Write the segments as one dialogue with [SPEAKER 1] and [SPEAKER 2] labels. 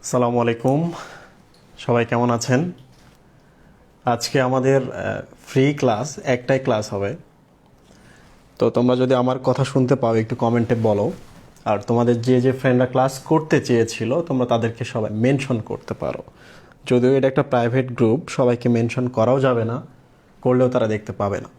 [SPEAKER 1] আসসালামু আলাইকুম, সবাই কেমন আছেন? আজকে আমাদের ফ্রি ক্লাস, একটাই ক্লাস হবে। তো তোমরা যদি আমার কথা শুনতে পাও একটু কমেন্টে বলো। আর তোমাদের যে যে ফ্রেন্ডরা ক্লাস করতে চেয়েছিল তোমরা তাদেরকে সবাই মেনশন করতে পারো। যদিও এটা একটা প্রাইভেট গ্রুপ, সবাইকে মেনশন করাও যাবে না, করলেও তারা দেখতে পাবে না।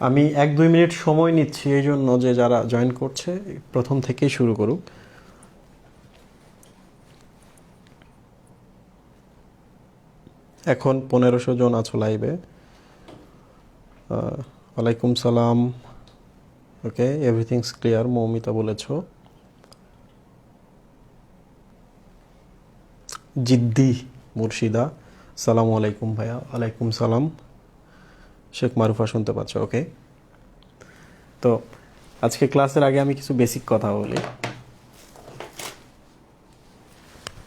[SPEAKER 1] আমি 1-2 মিনিট সময় নিচ্ছি এই জন্য যে যারা জয়েন করছে প্রথম থেকেই শুরু করুক। এখন 1500 জন আছো লাইভে। ওয়ালাইকুম সালাম। ওকে, এভরিথিংস ক্লিয়ার, মৌমিতা বলেছো। জিদ্দি মুর্শিদা, সালামু আলাইকুম ভাইয়া। ওয়ালাইকুম সালাম। শেখ মারুফা শুনতে পাচ্ছ? ওকে। তো আজকে ক্লাসের আগে আমি কিছু বেসিক কথা বলি।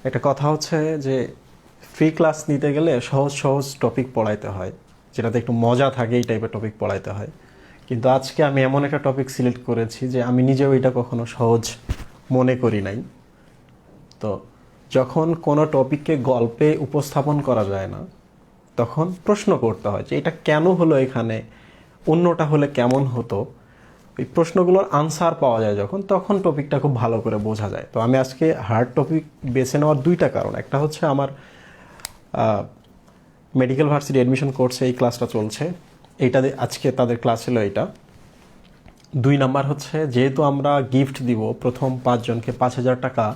[SPEAKER 1] একটা কথা হচ্ছে যে ফ্রি ক্লাস নিতে গেলে সহজ সহজ টপিক পড়াইতে হয়, যেটাতে একটু মজা থাকে, এই টাইপের টপিক পড়াইতে হয়। কিন্তু আজকে আমি এমন একটা টপিক সিলেক্ট করেছি যে আমি নিজেও এটা কখনো সহজ মনে করি নাই। তো যখন কোনো টপিককে গল্পে উপস্থাপন করা যায় না, তখন প্রশ্ন করতে হয় যে এটা কেন হলো, এখানে অন্যটা হলে কেমন হতো। এই প্রশ্নগুলোর আনসার পাওয়া যায় যখন, তখন টপিকটা খুব ভালো করে বোঝা যায়। তো আমি আজকে হার্ড টপিক বেছে নেওয়ার দুইটা কারণ। একটা হচ্ছে আমার মেডিকেল ভার্সিটি অ্যাডমিশন কোর্সে এই ক্লাসটা চলছে, এইটা আজকে তাদের ক্লাস ছিল এইটা। 2 নাম্বার হচ্ছে যেহেতু আমরা গিফট দিব প্রথম 5 জনকে 5000 টাকা,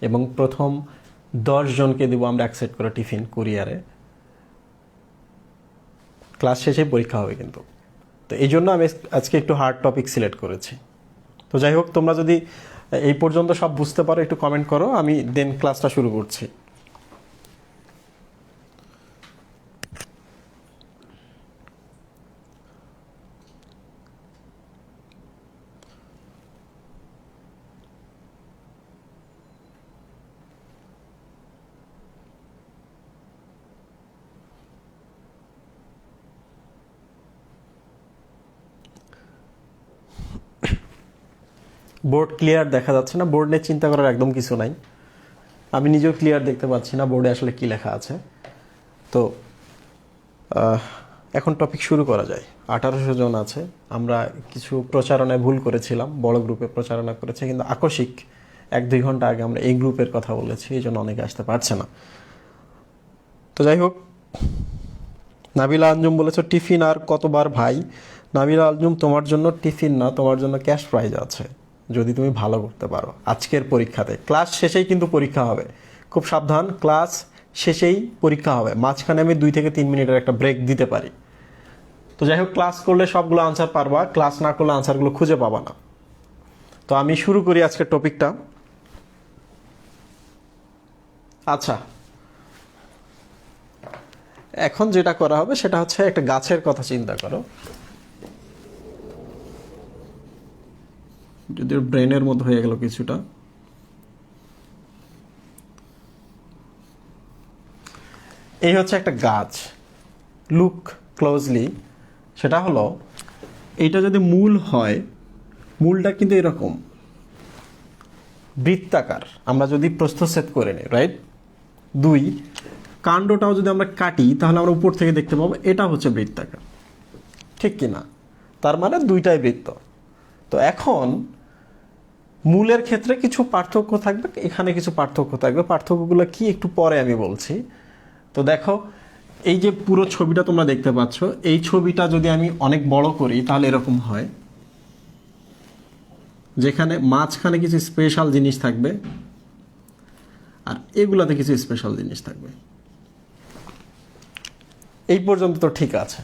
[SPEAKER 1] এবং প্রথম 10 জনকে দিব আমরা অ্যাকসেপ্ট করে টিফিন কুরিয়ারে। ক্লাস শেষে পরীক্ষা হবে কিন্তু। তো এই জন্য আমি আজকে একটু হার্ড টপিক সিলেক্ট করেছি। তো যাই হোক, তোমরা যদি এই পর্যন্ত সব বুঝতে পারো একটু কমেন্ট করো, আমি দেন ক্লাসটা শুরু করছি। বোর্ড ক্লিয়ার দেখা যাচ্ছে না? বোর্ড নিয়ে চিন্তা করার একদম কিছু নাই। আমি নিজেও ক্লিয়ার দেখতে পাচ্ছি না বোর্ডে আসলে কি লেখা আছে। তো এখন টপিক শুরু করা যায়। 1800 জন আছে। আমরা কিছু প্রচারণায় ভুল করেছিলাম, বড় গ্রুপে প্রচারণা করেছে, কিন্তু আকস্মিক 1-2 ঘন্টা আগে আমরা এই গ্রুপের কথা বলেছি, এই জন্য অনেকে আসতে পারছে না। তো যাই হোক, নাবিলা আঞ্জুম বলেছ টিফিন আর কতবার ভাই। নাবিলা আঞ্জুম, তোমার জন্য টিফিন না, তোমার জন্য ক্যাশ প্রাইজ আছে যদি তুমি ভালো করতে পারো আজকের পরীক্ষাতে। ক্লাস শেষেই কিন্তু পরীক্ষা হবে, খুব সাবধান। ক্লাস শেষেই পরীক্ষা হবে, মাঝখানে আমি 2 থেকে 3 মিনিটের একটা ব্রেক দিতে পারি। তো যাই হোক, ক্লাস করলে সবগুলো আনসার পারবা, ক্লাস না করলে আনসারগুলো খুঁজে পাবা না। তো আমি শুরু করি আজকের টপিকটা। আচ্ছা, এখন যেটা করা হবে সেটা হচ্ছে একটা গাছের কথা চিন্তা করো। যদি ব্রেনের মধ্যে হয়ে গেল কিছুটা। এই হচ্ছে একটা গাছ, লুক ক্লোজলি। সেটা হলো, এইটা যদি মূল হয়, মূলটা কিন্তু এরকম বৃত্তাকার। আমরা যদি প্রস্থচ্ছেদ করে নিই, রাইট। 2, কাণ্ডটাও যদি আমরা কাটি তাহলে আমরা উপর থেকে দেখতে পাবো এটা হচ্ছে বৃত্তাকার, ঠিক কি না? তার মানে 2টাই বৃত্ত। তো এখন মূলের ক্ষেত্রে কিছু পার্থক্য থাকবে, এখানে কিছু পার্থক্য থাকবে। পার্থক্যগুলো কি একটু পরে আমি বলছি। তো দেখো, এই যে পুরো ছবিটা তোমরা দেখতে পাচ্ছ, এই ছবিটা যদি আমি অনেক বড় করি তাহলে এরকম হয়, যেখানে মাঝখানে কিছু স্পেশাল জিনিস থাকবে আর এগুলাতে কিছু স্পেশাল জিনিস থাকবে। এই পর্যন্ত তো ঠিক আছে।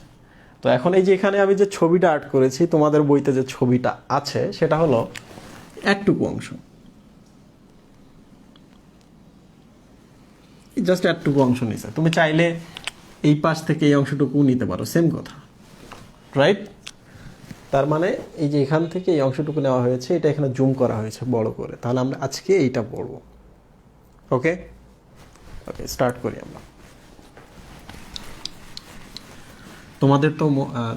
[SPEAKER 1] তো এখন এই যে এখানে আমি যে ছবিটা আর্ট করেছি, তোমাদের বইতে যে ছবিটা আছে সেটা হলো একটুকু অংশ, জাস্ট একটুকু অংশ নিছে। তুমি চাইলে এই পাশ থেকে এই অংশটুকু নিতে পারো, সেম কথা, রাইট। তার মানে এই যে এখান থেকে এই অংশটুকু নেওয়া হয়েছে, এটা এখানে জুম করা হয়েছে বড় করে। তাহলে আমরা আজকে এইটা পড়বো। ওকে ওকে, স্টার্ট করি আমরা। তোমাদের তো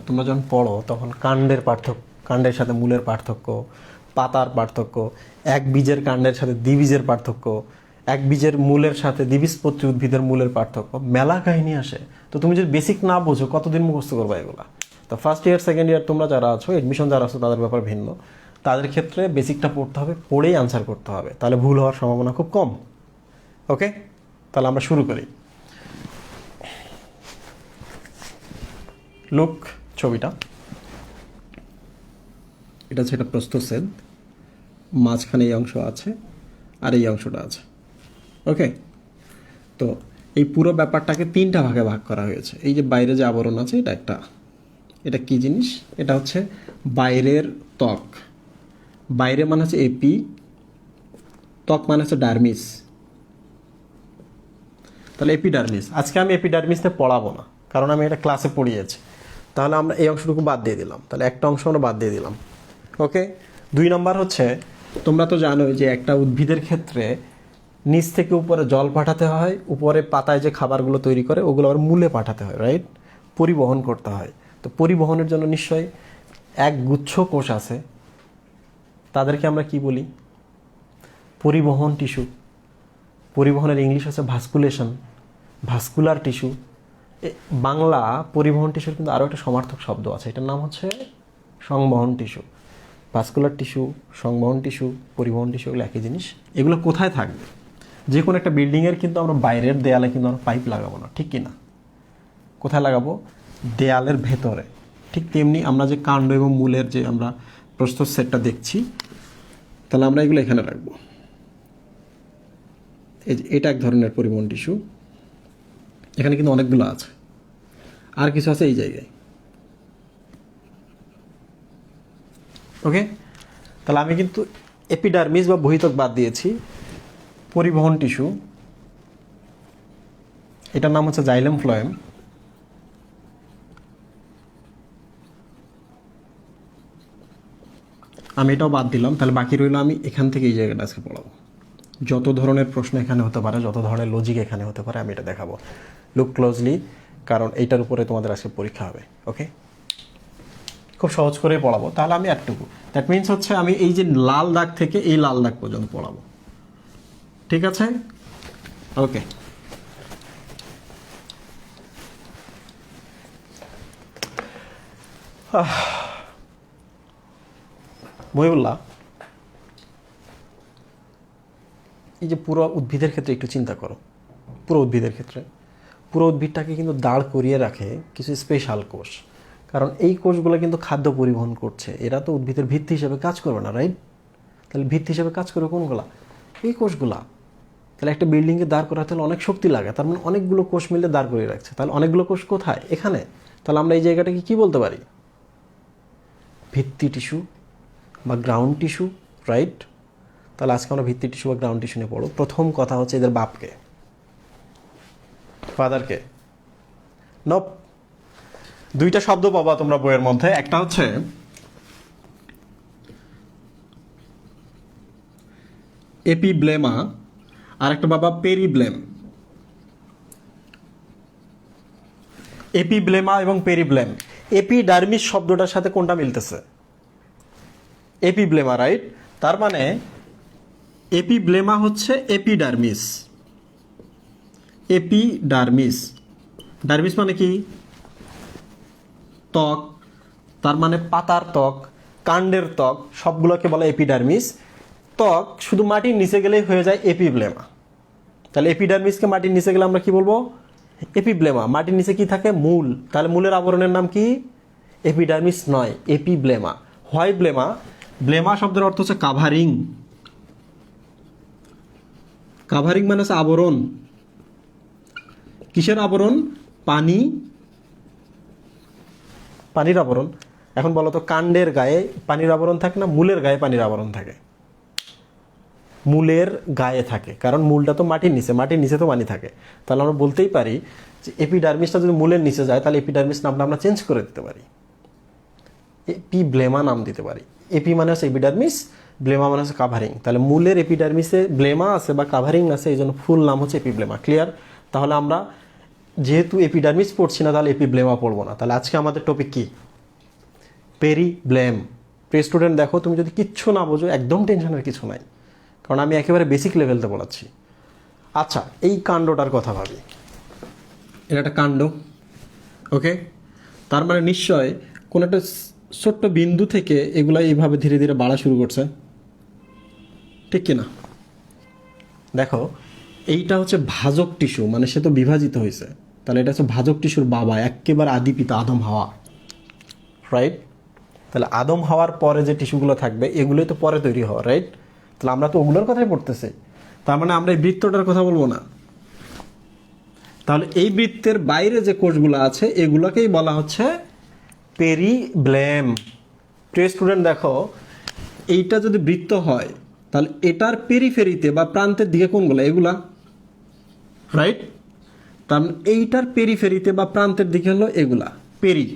[SPEAKER 1] তোমরা যখন পড়ো তখন কাণ্ডের পার্থক্য, কাণ্ডের সাথে মূলের পার্থক্য, পাতার পার্থক্য, এক বীজের কাণ্ডের সাথে দ্বিবীজের পার্থক্য, এক বীজের মূলের সাথে দ্বিবীজপত্রী উদ্ভিদের মূলের পার্থক্য, মেলা কাহিনী আসে। তো তুমি যদি বেসিক না বোঝো কতদিন মুখস্থ করবা এগুলা? তো ফার্স্ট ইয়ার সেকেন্ড ইয়ার তোমরা যারা আছো, এডমিশন যারা আছো, তাদের ব্যাপার ভিন্ন। তাদের ক্ষেত্রে বেসিকটা পড়তে হবে, পড়েই আনসার করতে হবে, তাহলে ভুল হওয়ার সম্ভাবনা খুব কম। ওকে, তাহলে আমরা শুরু করি। লুক ছবিটা, এটা হচ্ছে একটা প্রস্থচ্ছেদ, মাঝখানে এই অংশ আছে আর এই অংশটা আছে। ওকে, তো এই পুরো ব্যাপারটাকে 3টা ভাগে ভাগ করা হয়েছে। এই যে বাইরে যে আবরণ আছে, এটা একটা, এটা কি জিনিস? এটা হচ্ছে বাইরের ত্বক। বাইরে মানে হচ্ছে এপি, ত্বক মানে হচ্ছে ডার্মিস। তাহলে এপিডার্মিস, আজকে আমি এপিডার্মিসে পড়াবো না, কারণ আমি এটা ক্লাসে পড়িয়েছি। তাহলে আমরা এই অংশটুকু বাদ দিয়ে দিলাম, তাহলে একটা অংশ আমরা বাদ দিয়ে দিলাম। ওকে, 2 নম্বর হচ্ছে, তোমরা তো জানোই যে একটা উদ্ভিদের ক্ষেত্রে নিচ থেকে উপরে জল পাঠাতে হয়, উপরে পাতায় যে খাবারগুলো তৈরি করে ওগুলো আবার মূলে পাঠাতে হয়, রাইট। পরিবহন করতে হয়। তো পরিবহনের জন্য নিশ্চয়ই এক গুচ্ছ কোষ আছে, তাদেরকে আমরা কি বলি? পরিবহন টিস্যু। পরিবহনের ইংলিশ হচ্ছে ভাস্কুলেশন, ভাস্কুলার টিস্যু। বাংলা পরিবহন টিস্যুর কিন্তু আরও একটা সমার্থক শব্দ আছে, এটার নাম হচ্ছে সংবহন টিস্যু। ভাস্কুলার টিস্যু, সংবহন টিস্যু, পরিবহন টিস্যু, এগুলো একই জিনিস। এগুলো কোথায় থাকবে? যে কোনো একটা বিল্ডিংয়ের কিন্তু আমরা বাইরের দেয়ালে কিন্তু আমরা পাইপ লাগাবো না, ঠিক কি না? কোথায় লাগাবো? দেয়ালের ভেতরে। ঠিক তেমনি আমরা যে কাণ্ড এবং মূলের যে আমরা প্রস্থচ্ছেদটা দেখছি, তাহলে আমরা এগুলো এখানে রাখবো। এটা এক ধরনের পরিবহন টিস্যু। এখানে কিন্তু অনেকগুলো আছে, আর কিছু আছে এই জায়গায়। ওকে, তাহলে আমি কিন্তু এপিডার্মিস বা বহিত্বক বাদ দিয়েছি। পরিবহন টিস্যু, এটার নাম হচ্ছে জাইলেম ফ্লোয়েম। আমি এটাও বাদ দিলাম, তাহলে বাকি রইল আমি এখান থেকে এই জায়গাটা আজকে পড়াবো। যত ধরনের প্রশ্ন এখানে হতে পারে, যত ধরনের লজিক এখানে হতে পারে, আমি এটা দেখাবো। লুক ক্লোজলি, কারণ এইটার উপরে তোমাদের আজকে পরীক্ষা হবে। ওকে, খুব সহজ করেই পড়াবো। তাহলে আমি একটুকু, দ্যাট মিনস হচ্ছে আমি এই যে লাল দাগ থেকে এই লাল দাগ পর্যন্ত পড়াবো, ঠিক আছে? ওকে, মহিবুল্লাহ, এই যে পুরো উদ্ভিদের ক্ষেত্রে একটু চিন্তা করো, পুরো উদ্ভিদের ক্ষেত্রে পুরো উদ্ভিদটাকে কিন্তু দাঁড় করিয়ে রাখে কিছু স্পেশাল কোষ। কারণ এই কোষগুলো কিন্তু খাদ্য পরিবহন করছে, এরা তো উদ্ভিদের ভিত্তি হিসেবে কাজ করবে না, রাইট? তাহলে ভিত্তি হিসেবে কাজ করবে কোনগুলা? এই কোষগুলা। তাহলে একটা বিল্ডিংকে দাঁড় করাতে হলে অনেক শক্তি লাগে, তার মানে অনেকগুলো কোষ মিলে দাঁড় করিয়ে রাখছে। তাহলে অনেকগুলো কোষ কোথায়? এখানে। তাহলে আমরা এই জায়গাটাকে কি বলতে পারি? ভিত্তি টিস্যু বা গ্রাউন্ড টিস্যু, রাইট? তাহলে আজকে আমরা ভিত্তি টিস্যু বা গ্রাউন্ড টিস্যু নিয়ে পড়ব। প্রথম কথা হচ্ছে এদের বাপকে, ফাদারকে। নপ, দুইটা শব্দ পাবা তোমরা বইয়ের মধ্যে, একটা হচ্ছে এপিব্লেমা আর একটা বাবা পেরিব্লেম। এপিব্লেমা এবং পেরিব্লেম, এপিডার্মিস শব্দটার সাথে কোনটা মিলতেছে? Epiblema, right? তার মানে এপিব্লেমা হচ্ছে এপিডার্মিস। এপিডার্মিস, ডার্মিস মানে কি? ত্বক, তার মানে পাতার ত্বক, কাণ্ডের ত্বক, সবগুলোকে বলে এপিডার্মিস। ত্বক শুধু মাটির নিচে গেলেই হয়ে যায় এপিব্লেমা। তাহলে এপিডার্মিসকে মাটির নিচে গেলে আমরা কি বলবো? এপিব্লেমা। মাটির নিচে কি থাকে? মূল। তাহলে মূলের আবরণের নাম কি? এপিডার্মিস নয়, এপিব্লেমা। হয় ব্লেমা, ব্লেমা শব্দের অর্থ হচ্ছে কাভারিং। কাভারিং মানে হচ্ছে আবরণ। কিসের আবরণ? পানি, পানির আবরণ। এখন বলো তো, কাণ্ডের গায়ে পানির আবরণ থাকে না, মূলের গায়ে পানির আবরণ থাকে? মূলের গায়ে থাকে, কারণ মূলটা তো মাটির নিচে, মাটির নিচে তো পানি থাকে। তাহলে আমরা বলতেই পারি যে এপিডার্মিসটা যদি মূলের নিচে যায়, তাহলে এপিডার্মিস নামটা আমরা চেঞ্জ করে দিতে পারি, এপিব্লেমা নাম দিতে পারি। এপি মানে হচ্ছে এপিডার্মিস, ব্লেমা মানে হচ্ছে কাভারিং। তাহলে মূলের এপিডার্মিসে ব্লেমা আছে বা কাভারিং আছে, এই জন্য ফুল নাম হচ্ছে এপিব্লেমা। ক্লিয়ার? তাহলে আমরা যেহেতু এপিডার্মিস পড়ছি না, তাহলে এপিব্লেমা পড়বো না। তাহলে আজকে আমাদের টপিক কি? পেরিব্লেম। প্রিয় স্টুডেন্ট, দেখো তুমি যদি কিচ্ছু না বোঝো, একদম টেনশনের কিছু নাই, কারণ আমি একেবারে বেসিক লেভেলতে বলাচ্ছি। আচ্ছা, এই কাণ্ডটার কথা ভাবি। এটা একটা কাণ্ড, ওকে? তার মানে নিশ্চয় কোন একটা ছোট্ট বিন্দু থেকে এগুলা এইভাবে ধীরে ধীরে বাড়া শুরু করছে, ঠিক কিনা? দেখো, এইটা হচ্ছে ভাজক টিস্যু, মানে সে তো বিভাজিত হয়েছে। তাহলে এটা হচ্ছে ভাজক টিস্যুর বাবা, একেবারে আদি পিতা আদম হাওয়া, রাইট? তাহলে আদম হওয়ার পরে যে টিস্যুগুলো থাকবে, এগুলোই তো পরে তৈরি হওয়া, রাইট? তাহলে আমরা তো ওগুলোর কথাই পড়তেছি। তার মানে আমরা এই বৃত্তটার কথা বলবো না। তাহলে এই বৃত্তের বাইরে যে কোষগুলো আছে, এগুলোকেই বলা হচ্ছে পেরিব্লেম। প্রিয় স্টুডেন্ট, দেখো, এইটা যদি বৃত্ত হয়, তাহলে এটার পেরিফেরিতে বা প্রান্তের দিকে কোনগুলো? এগুলা, রাইট? তার মানে এইটার পেরিফেরিতে বা প্রান্তের দিকে হলো এগুলা, পেরি।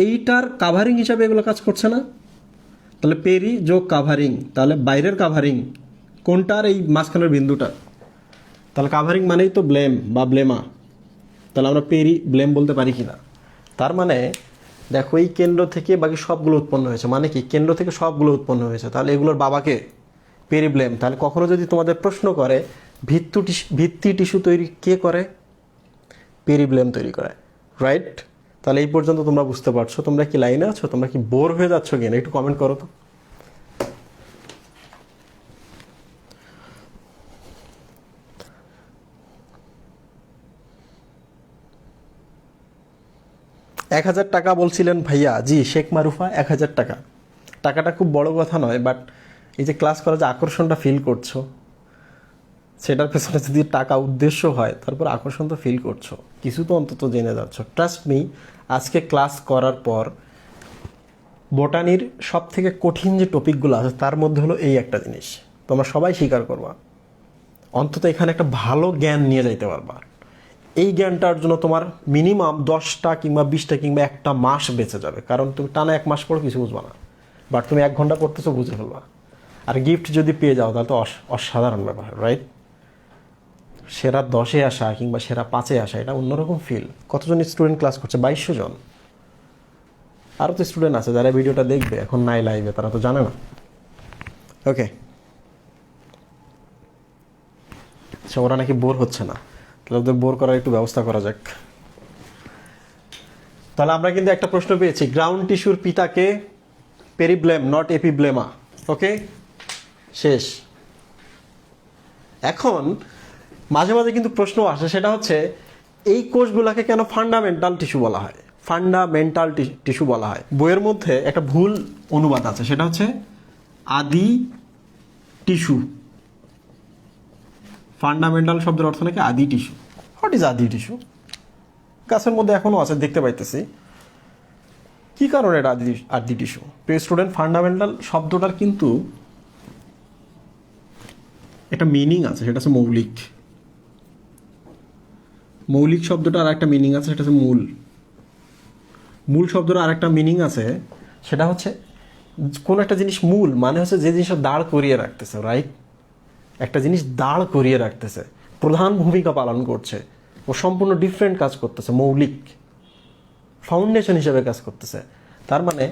[SPEAKER 1] এইটার কাভারিং হিসাবে এগুলো কাজ করছে না? তাহলে পেরি যোগ কাভারিং, তাহলে বাইরের কাভারিং কোনটার? এই মাঝখানের বিন্দুটা। তাহলে কাভারিং মানেই তো ব্লেম বা ব্লেমা। তাহলে আমরা পেরি ব্লেম বলতে পারি কি না? তার মানে দেখো, এই কেন্দ্র থেকে বাকি সবগুলো উৎপন্ন হয়েছে। মানে কি? কেন্দ্র থেকে সবগুলো উৎপন্ন হয়েছে। তাহলে এগুলোর বাবাকে পেরিব্লেম। তাহলে কখনো যদি তোমাদের প্রশ্ন করে ভিত্তি টিস্যু তৈরি কে করে? পেরিব্লেম তৈরি করে, রাইট? তাহলে এই পর্যন্ত তোমরা বুঝতে পারছো। তোমরা কি লাইনে আছো? তোমরা কি বোর হয়ে যাচ্ছ কিনা? একটু কমেন্ট করো তো। ৳১,০০০ বলছিলেন ভাইয়া। জি, শেখ মারুফা, ১,০০০ টাকা। টাকাটা খুব বড় কথা নয়, বাট এই যে ক্লাস করার যে আকর্ষণটা ফিল করছো, সেটার পেছনে যদি টাকা উদ্দেশ্য হয়, তারপর আকর্ষণ তো ফিল করছো, কিছু তো অন্তত জেনে যাচ্ছ। ট্রাস্ট মি, আজকে ক্লাস করার পর বোটানির সব থেকে কঠিন যে টপিকগুলো আছে, তার মধ্যে হলো এই একটা জিনিস তোমরা সবাই স্বীকার করবা। অন্তত এখানে একটা ভালো জ্ঞান নিয়ে যাইতে পারবা। এই জ্ঞানটার জন্য তোমার মিনিমাম 10টা কিংবা 20টা কিংবা একটা মাস বেঁচে যাবে, কারণ তুমি টানা 1 মাস পর কিছু বুঝবা না, বাট তুমি 1 ঘন্টা পড়তেছো, বুঝে ফেলবা। আর গিফট যদি পেয়ে যাও, তাহলে তো অসাধারণ ব্যাপার, রাইট? সেরা 10-এ আসা কিংবা সেরা 5-এ আসা, এটা অন্যরকম ফিল। কতজন স্টুডেন্ট ক্লাস করছে? 2200 জন। আরও তো স্টুডেন্ট আছে যারা ভিডিওটা দেখবে, এখন নাই লাইভে, তারা তো জানে না। ওকে, আচ্ছা, ওরা নাকি বোর হচ্ছে না, তাহলে ওদের বোর করার একটু ব্যবস্থা করা যাক। তাহলে আমরা কিন্তু একটা প্রশ্ন পেয়েছি, গ্রাউন্ড টিস্যুর পিতাকে পেরিব্লেম নট এপিব্লেমা। ওকে, শেষ। এখন মাঝে মাঝে কিন্তু প্রশ্ন আসে, সেটা হচ্ছে এই কোষগুলোকে কেন ফান্ডামেন্টাল টিস্যু বলা হয়, ফান্ডামেন্টাল টিস্যু বলা হয়। বইয়ের মধ্যে একটা ভুল অনুবাদ আছে, সেটা হচ্ছে আদি টিস্যু। ফান্ডামেন্টাল শব্দের অর্থ নাকি আদি টিস্যু। হোয়াট ইজ আদি টিস্যু? গাছের মধ্যে এখনো আছে, দেখতে পাইতেছি। কি কারণে এটা আদি টিস্যু? প্রিয় স্টুডেন্ট, ফান্ডামেন্টাল শব্দটার কিন্তু একটা মিনিং আছে, সেটা হচ্ছে মৌলিক। মৌলিক শব্দটার আর একটা মিনিং আছে, সেটা হচ্ছে মূল। মূল শব্দটার আর একটা মিনিং আছে, সেটা হচ্ছে কোন একটা জিনিস মূল মানে হচ্ছে যে জিনিসটা দাঁড় করিয়ে রাখতেছে, রাইট? একটা জিনিস দাঁড় করিয়ে রাখতেছে, প্রধান ভূমিকা পালন করছে, ও সম্পূর্ণ ডিফারেন্ট কাজ করতেছে, মৌলিক ফাউন্ডেশন হিসেবে কাজ করতেছে। তার মানে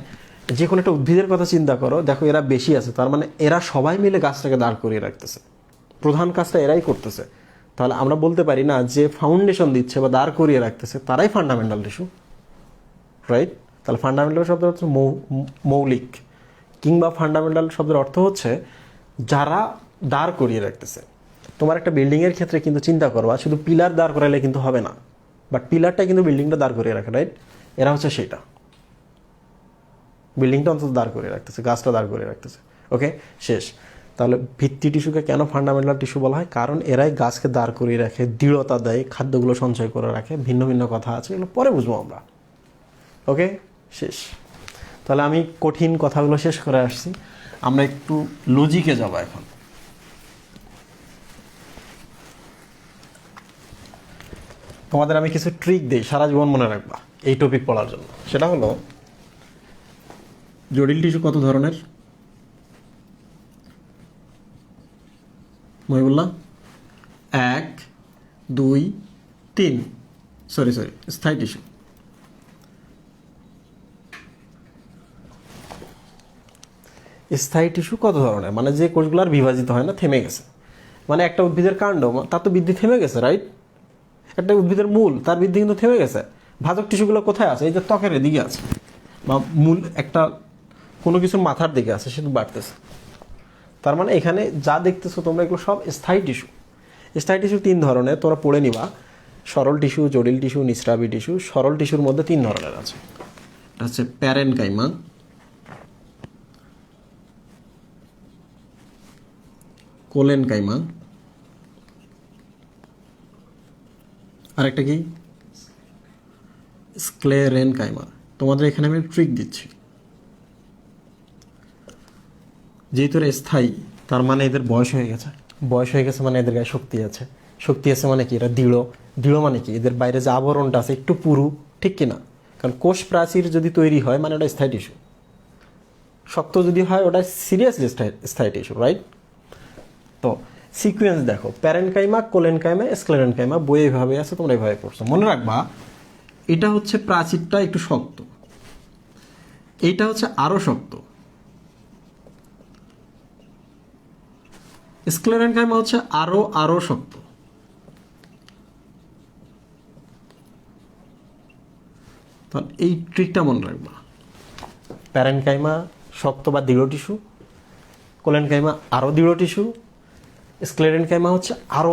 [SPEAKER 1] যে কোনো একটা উদ্ভিদের কথা চিন্তা করো, দেখো এরা বেশি আছে, তার মানে এরা সবাই মিলে গাছটাকে দাঁড় করিয়ে রাখতেছে, প্রধান কাজটা এরাই করতেছে। তাহলে আমরা বলতে পারি না যে ফাউন্ডেশন দিচ্ছে বা দাঁড় করিয়ে রাখতেছে তারাই ফান্ডামেন্টাল টিস্যু, রাইট? তাহলে ফান্ডামেন্টাল শব্দের হচ্ছে মৌলিক, কিংবা ফান্ডামেন্টাল শব্দের অর্থ হচ্ছে যারা দাঁড় করিয়ে রাখতেছে। তোমার একটা বিল্ডিংয়ের ক্ষেত্রে কিন্তু চিন্তা করবা, শুধু পিলার দাঁড় করাইলে কিন্তু হবে না, বাট পিলারটা কিন্তু বিল্ডিংটা দাঁড় করিয়ে রাখে, রাইট? এরা হচ্ছে সেটা, বিল্ডিংটা অন্তত দাঁড় করিয়ে রাখতেছে, গাছটা দাঁড় করিয়ে রাখতেছে। ওকে, শেষ। তাহলে ভিত্তি টিস্যুকে কেন ফান্ডামেন্টাল টিস্যু বলা হয়? কারণ এরাই গাছকে দাঁড় করিয়ে রাখে, দৃঢ়তা দেয়, খাদ্যগুলো সঞ্চয় করে রাখে। ভিন্ন ভিন্ন কথা আছে, এগুলো পরে বুঝবো আমরা। ওকে, শেষ। তাহলে আমি কঠিন কথাগুলো শেষ করে আসছি, আমরা একটু লজিকে যাব এখন। তোমাদের আমি কিছু ট্রিক দিই, সারা জীবন মনে রাখবা এই টপিক পড়ার জন্য। সেটা হলো, জটিল টিস্যু কত ধরনের? মহিবুল্লাহ, 1 2 3, সরি স্থায়ী টিস্যু। স্থায়ী টিস্যু কত ধরনের? মানে যে কোষগুলো আর বিভাজিত হয় না, থেমে গেছে। মানে একটা উদ্ভিদের কাণ্ড, তার তো বৃদ্ধি থেমে গেছে, রাইট? একটা উদ্ভিদের মূল, তার বৃদ্ধি কিন্তু থেমে গেছে। ভাজক টিস্যুগুলো কোথায় আছে? এই যে ত্বকের দিকে আছে, বা মূল একটা কোনো কিছুর মাথার দিকে আছে, সেটা বাড়তেছে। তার মানে এখানে যা দেখতেছো তোমরা, এগুলো সব স্থায়ী টিস্যু। স্থায়ী টিস্যু 3 ধরনের, তোমরা পড়ে নিবা। সরল টিস্যু, জটিল টিস্যু, নিঃস্রাবী টিস্যু। সরল টিস্যুর মধ্যে 3 ধরনের আছে, এটা হচ্ছে প্যারেনকাইমা, কোলেনকাইমা, আরেকটা কি স্ক্লেরেনকাইমা। তোমাদের এখানে আমি ট্রিক দিচ্ছি, যেহেতু এরা স্থায়ী, তার মানে এদের বয়স হয়ে গেছে। বয়স হয়ে গেছে মানে এদের গায়ে শক্তি আছে। শক্তি আছে মানে কি? এরা দৃঢ়। দৃঢ় মানে কি? এদের বাইরে যে আবরণটা আছে একটু পুরু, ঠিক কিনা? কারণ কোষ প্রাচীর যদি তৈরি হয় মানে ওটা স্থায়ী টিস্যু। শক্ত যদি হয় ওটা সিরিয়াসলি স্থায়ী টিস্যু, রাইট? তো সিকুয়েন্স দেখো, প্যারেনকাইমা, কোলেনকাইমা, স্ক্লেরেনকাইমা, বই এইভাবে আছে, তোমরা এইভাবে পড়ছো। মনে রাখবা, এটা হচ্ছে প্রাচীরটা একটু শক্ত, এইটা হচ্ছে আরো শক্ত। স্ক্লেরেনকাইমা হচ্ছে আরো শক্ত। তাহলে এই ট্রিকটা মনে রাখবা, প্যারেনকাইমা শক্ত বা দৃঢ় টিস্যু, কোলেনকাইমা আরো দৃঢ় টিস্যু, স্ক্লেরেনকাইমা হচ্ছে আরো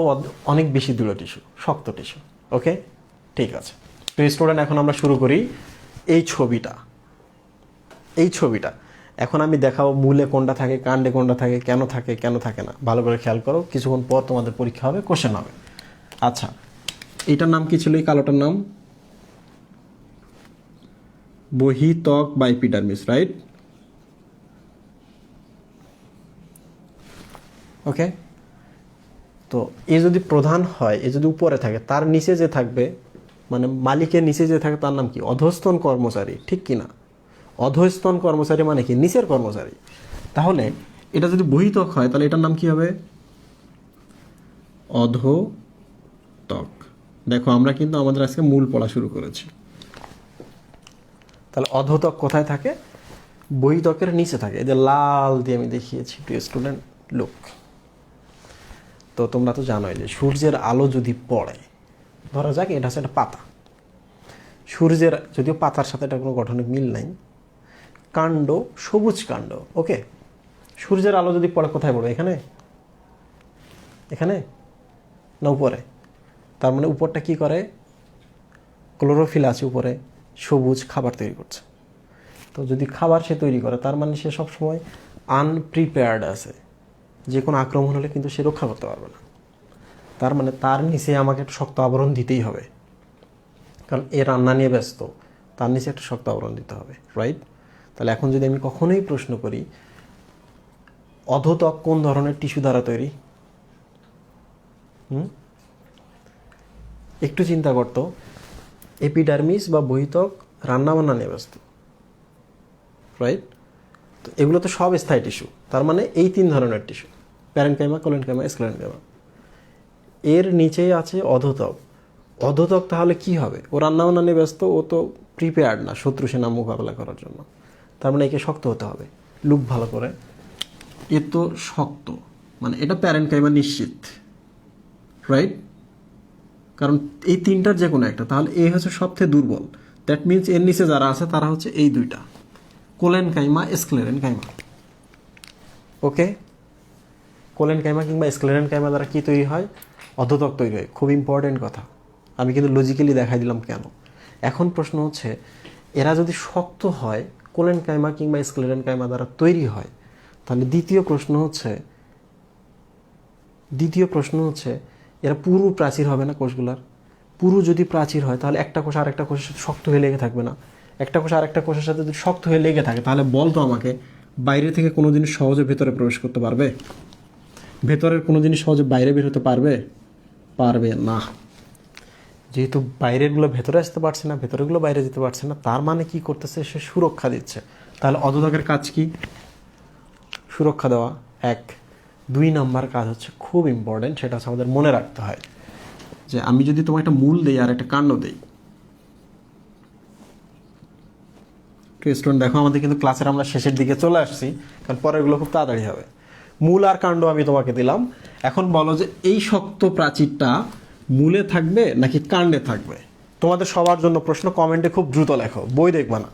[SPEAKER 1] অনেক বেশি দৃঢ় টিস্যু, শক্ত টিস্যু। ওকে, ঠিক আছে। তো স্টুডেন্ট, এখন আমরা শুরু করি। এই ছবিটা এখন আমি দেখাবো, মূলে কোনটা থাকে, কাণ্ডে কোনটা থাকে, কেন থাকে না, ভালো করে খেয়াল করো। কিছুক্ষণ পর তোমাদের পরীক্ষা হবে, কোশ্চেন হবে। আচ্ছা, এইটার নাম কি ছিল? এই কালোটার নাম বহিত্বক বা এপিডার্মিস, রাইট? ওকে, তো এ যদি প্রধান হয়, এ যদি উপরে থাকে, তার নিচে যে থাকবে, মানে মালিকের নিচে যে থাকে, তার নাম কি? অধস্তন কর্মচারী, ঠিক কিনা? অধস্তন কর্মচারী মানে কি? নিচের কর্মচারী। তাহলে এটা যদি বহিত্বক হয়, তাহলে এটার নাম কি হবে? অধোত্বক। দেখো, আমরা কিন্তু আমাদের আজকে মূল পড়া শুরু করেছি। তাহলে অধোত্বক কোথায় থাকে? বহিত্বকের নিচে থাকে। এই যে লাল দিয়ে আমি দেখিয়েছি, প্রিয় স্টুডেন্ট, লুক। তো তোমরা তো জানোই যে সূর্যের আলো যদি পড়ে, ধরা যাক এটা হচ্ছে একটা পাতা, সূর্যের, যদিও পাতার সাথে এটা কোনো গঠনিক মিল নাই, কাণ্ড সবুজ কাণ্ড। ওকে, সূর্যের আলো যদি পড়ে কোথায় পড়বে? এখানে, এখানে না উপরে? তার মানে উপরটা কি করে? ক্লোরোফিল আছে উপরে, সবুজ খাবার তৈরি করছে। তো যদি খাবার সে তৈরি করে, তার মানে সে সবসময় আনপ্রিপেয়ার্ড আছে, যে কোনো আক্রমণ হলে কিন্তু সে রক্ষা করতে পারবে না। তার মানে তার নিচে আমাকে একটা শক্ত আবরণ দিতেই হবে, কারণ এ রান্না নিয়ে ব্যস্ত, তার নিচে একটা শক্ত আবরণ দিতে হবে, রাইট? তাহলে এখন যদি আমি কখনোই প্রশ্ন করি অধোত্বক কোন ধরনের টিস্যু দ্বারা তৈরি, একটু চিন্তা করতো, এপিডার্মিস বা বহিত্বক রান্নাবান্না নিয়ে ব্যস্ত, রাইট? তো এগুলো তো সব স্থায়ী টিস্যু। তার মানে এই 3 ধরনের টিস্যু, প্যারেনকাইমা, কোলেনকাইমা, স্ক্লেরেনকাইমা। এর নিচেই আছে অধোত্বক। অধোত্বক তাহলে কি হবে? ও রান্নাবান্না নিয়ে ব্যস্ত, ও তো প্রিপেয়ার্ড না শত্রু সেনা মোকাবেলা করার জন্য। তার মানে একে শক্ত হতে হবে। লুক ভালো করে, এ তো শক্ত, মানে এটা প্যারেনকাইমা নিশ্চিত, রাইট? কারণ এই 3টার যে কোনো একটা। তাহলে এ হচ্ছে সবথেকে দুর্বল। দ্যাট মিনস এর নিচে যারা আছে তারা হচ্ছে এই 2টা, কোলেনকাইমা, স্ক্লেরেনকাইমা। ওকে, কোলেনকাইমা কিংবা স্ক্লেরেনকাইমা দ্বারা কি তৈরি হয়? অধোত্বক তৈরি হয়। খুব ইম্পর্টেন্ট কথা, আমি কিন্তু লজিক্যালি দেখাই দিলাম কেন। এখন প্রশ্ন হচ্ছে, এরা যদি শক্ত হয়, কোলেনকাইমা কিংবা স্ক্লেরেনকাইমা দ্বারা তৈরি হয়, তাহলে দ্বিতীয় প্রশ্ন হচ্ছে এরা পুরো প্রাচীর হবে না কোষগুলার? পুরো যদি প্রাচীর হয়, তাহলে একটা কোষ আর একটা কোষের সাথে শক্ত হয়ে লেগে থাকবে না? একটা কোষ আর একটা কোষের সাথে যদি শক্ত হয়ে লেগে থাকে, তাহলে বল তো আমাকে, বাইরে থেকে কোনো জিনিস সহজে ভেতরে প্রবেশ করতে পারবে? ভেতরের কোনো জিনিস সহজে বাইরে বের হতে পারবে? পারবে না। যেহেতু বাইরেরগুলো ভেতরে আসতে পারছে না, ভেতরেগুলো বাইরে যেতে পারছে না, তার মানে কি করতেছে? সে সুরক্ষা দিচ্ছে। তাহলে অধোত্বকের কাজ কি? সুরক্ষা দেওয়া। 1। 2 নাম্বার কাজ হচ্ছে খুব ইম্পর্টেন্ট, সেটা হচ্ছে আমাদের মনে রাখতে হয় যে আমি যদি তোমার একটা মূল দেই আর একটা কাণ্ড দেই, স্টুডেন্ট দেখো আমাদের কিন্তু ক্লাসের আমরা শেষের দিকে চলে আসছি, কারণ পরেরগুলো খুব তাড়াতাড়ি হবে। মূল আর কাণ্ড আমি তোমাকে দিলাম। এখন বলো যে এই শক্ত প্রাচীরটা মূলে থাকবে নাকি কাণ্ডে থাকবে? তোমাদের সবার জন্য প্রশ্ন, কমেন্টে খুব দ্রুত লেখো, বই দেখবা না।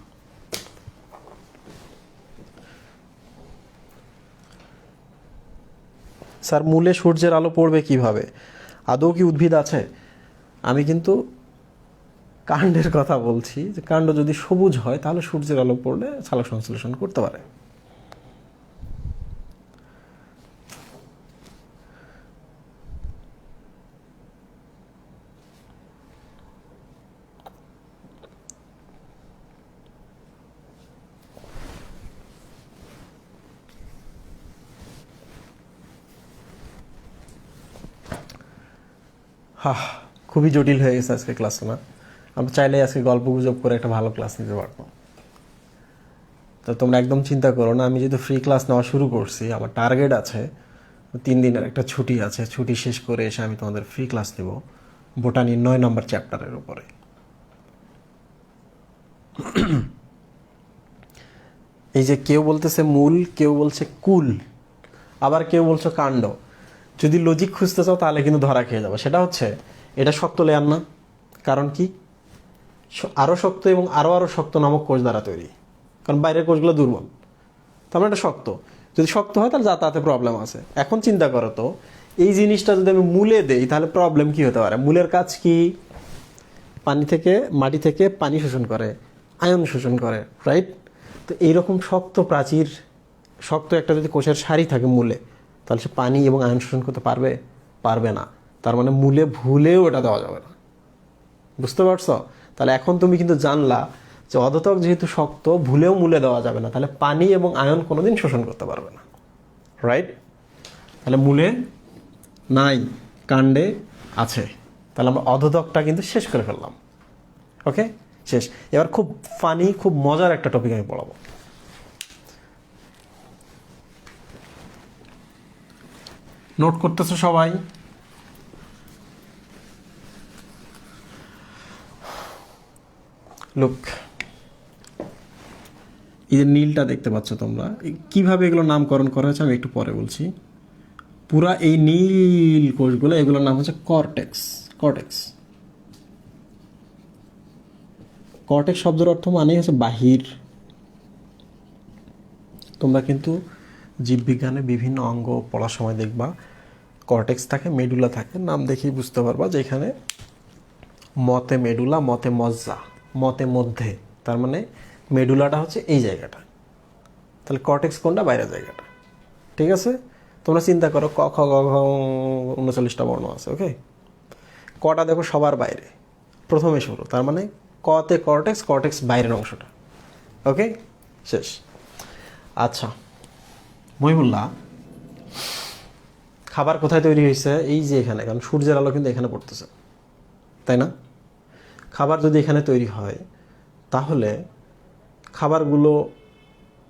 [SPEAKER 1] স্যার মূলে সূর্যের আলো পড়বে কিভাবে? আদৌ কি উদ্ভিদ আছে? আমি কিন্তু কাণ্ডের কথা বলছি, যে কাণ্ড যদি সবুজ হয় তাহলে সূর্যের আলো পড়লে সালোক সংশ্লেষণ করতে পারে। খুবই জটিল হয়ে গেছে আজকে ক্লাসে, না? আমরা চাইলে আজকে গল্প গুজব করে একটা ভালো ক্লাস নিতে পারবো। তো তোমরা একদম চিন্তা করো না, আমি যেহেতু ফ্রি ক্লাস নেওয়া শুরু করছি, আমার টার্গেট আছে 3 দিনের একটা ছুটি আছে, ছুটি শেষ করে এসে আমি তোমাদের ফ্রি ক্লাস নেব বোটানির 9 নম্বর চ্যাপ্টারের উপরে। এই যে কেউ বলতেছে মূল, কেউ বলছে কুল, আবার কেউ বলছে কাণ্ড। যদি লজিক খুঁজতে চাও তাহলে কিন্তু ধরা খেয়ে যাবে। সেটা হচ্ছে এটা শক্ত লেয়ার না, কারণ কি? আরও শক্ত এবং আরও শক্ত নামক কোষ দ্বারা তৈরি, কারণ বাইরের কোষগুলো দুর্বল। তার মানে এটা শক্ত। যদি শক্ত হয় তাহলে যাতায়াতে প্রবলেম আছে। এখন চিন্তা করো তো, এই জিনিসটা যদি আমি মূলে দেই তাহলে প্রবলেম কি হতে পারে? মূলের কাজ কি? মাটি থেকে পানি শোষণ করে, আয়ন শোষণ করে, রাইট? তো এইরকম শক্ত প্রাচীর, শক্ত একটা যদি কোষের সারি থাকে মূলে, তাহলে সে পানি এবং আয়ন শোষণ করতে পারবে না। তার মানে মূলে ভুলেও এটা দেওয়া যাবে না। বুঝতে পারছো? তাহলে এখন তুমি কিন্তু জানলা যে অধোত্বক যেহেতু শক্ত, ভুলেও মূলে দেওয়া যাবে না, তাহলে পানি এবং আয়ন কোনোদিন শোষণ করতে পারবে না, রাইট? তাহলে মূলে নাই, কাণ্ডে আছে। তাহলে আমরা অধোত্বকটা কিন্তু শেষ করে ফেললাম। ওকে, শেষ। এবার খুব ফানি, খুব মজার একটা টপিক আমি পড়াবো। নোট করতেছো সবাই? লুক, এই যে নীলটা দেখতে পাচ্ছ তোমরা, কিভাবে এগুলো নামকরণ করা হয়েছে আমি একটু পরে বলছি। পুরা এই নীল কোষগুলো, এগুলোর নাম হচ্ছে কর্টেক্স। কর্টেক্স শব্দের অর্থ মানেই হচ্ছে বাহির। তোমরা কিন্তু জীববিজ্ঞানে বিভিন্ন অঙ্গ পড়ার সময় দেখবা কর্টেক্স থাকে, মেডুলা থাকে, নাম দেখেই বুঝতে পারবা যে এখানে মতে মেডুলা, মতে মজ্জা, মতে মধ্যে, তার মানে মেডুলাটা হচ্ছে এই জায়গাটা, তাহলে কর্টেক্স কোনটা? বাইরের জায়গাটা। ঠিক আছে, তোমরা চিন্তা করো ক খ গ ঘ 39টা বর্ণ আছে, ওকে। কটা দেখো সবার বাইরে, প্রথমে শুরু, তার মানে কতে কর্টেক্স, কর্টেক্স বাইরের অংশটা, ওকে, শেষ। আচ্ছা মহিবুল্লাহ, খাবার কোথায় তৈরি হয়েছে? এই যে এখানে, কারণ সূর্যের আলো কিন্তু এখানে পড়তেছে, তাই না? খাবার যদি এখানে তৈরি হয় তাহলে খাবারগুলো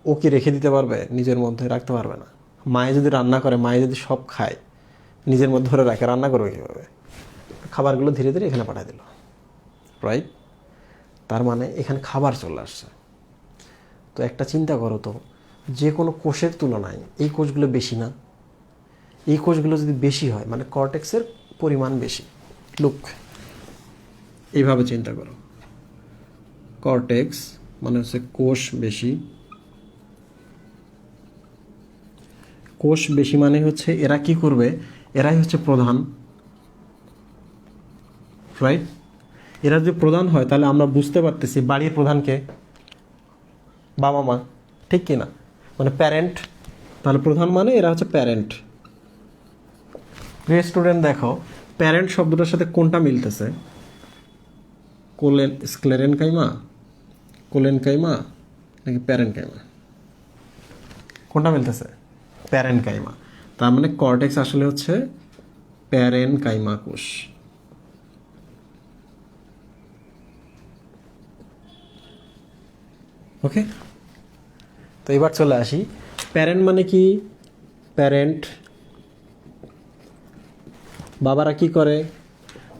[SPEAKER 1] ও কি রেখে দিতে পারবে? নিজের মধ্যে রাখতে পারবে না। মায়ে যদি রান্না করে, মায়ে যদি সব খায়, নিজের মধ্যে ধরে রাখে, রান্না করবে কীভাবে? খাবারগুলো ধীরে ধীরে এখানে পাঠিয়ে দিল, রাইট? তার মানে এখানে খাবার চলে আসছে। তো একটা চিন্তা করো তো, যে কোনো কোষের তুলনায় এই কোষগুলো বেশি না? এই কোষগুলো যদি বেশি হয় মানে কর্টেক্সের পরিমাণ বেশি। লুক, এইভাবে চিন্তা করো, কর্টেক্স মানে হচ্ছে কোষ বেশি, কোষ বেশি মানে হচ্ছে এরা কি করবে? এরাই হচ্ছে প্রধান, রাইট? এরা যদি প্রধান হয় তাহলে আমরা বুঝতে পারতেছি বাড়ির প্রধানকে বাবা মা, ঠিক কি না? মানে প্যারেন্ট, তাহলে প্রধান মানে এরা হচ্ছে প্যারেন্ট। প্রিয় স্টুডেন্ট দেখো, প্যারেন্ট শব্দটার সাথে কোনটা মিলতেছে? কোলেন স্ক্লেরেন কাইমা, কোলেন কাইমা নাকি প্যারেন্ট কাইমা? কোনটা মিলতেছে? Parent chyma. তার মানে কর্টেক্স আসলে হচ্ছে প্যারেন্ট কাইমা কোষ। ওকে, তো এবার চলে আসি, প্যারেন্ট মানে কি? প্যারেন্ট বাবারা কি করে?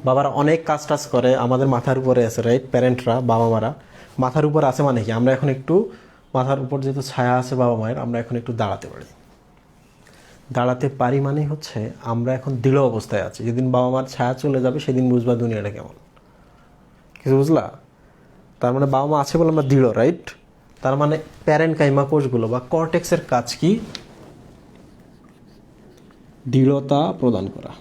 [SPEAKER 1] বাবারা অনেক কাজ টাজ করে, আমাদের মাথার উপরে আছে, রাইট? প্যারেন্টরা, বাবা মারা মাথার উপর আছে মানে কি? আমরা এখন একটু মাথার উপর যেহেতু ছায়া আছে বাবা মায়ের, আমরা এখন একটু দাঁড়াতে পারি। দাঁড়াতে পারি মানে হচ্ছে আমরা এখন দৃঢ় অবস্থায় আছি। যেদিন বাবা মার ছায়া চলে যাবে সেদিন বুঝবা দুনিয়াটা কেমন। কিছু বুঝলা? তার মানে বাবা মা আছে বলে আমরা দৃঢ়, রাইট? তার মানে প্যারেন্ট কাইমা কোষগুলো বা কর্টেক্সের কাজ কি? দৃঢ়তা প্রদান করা।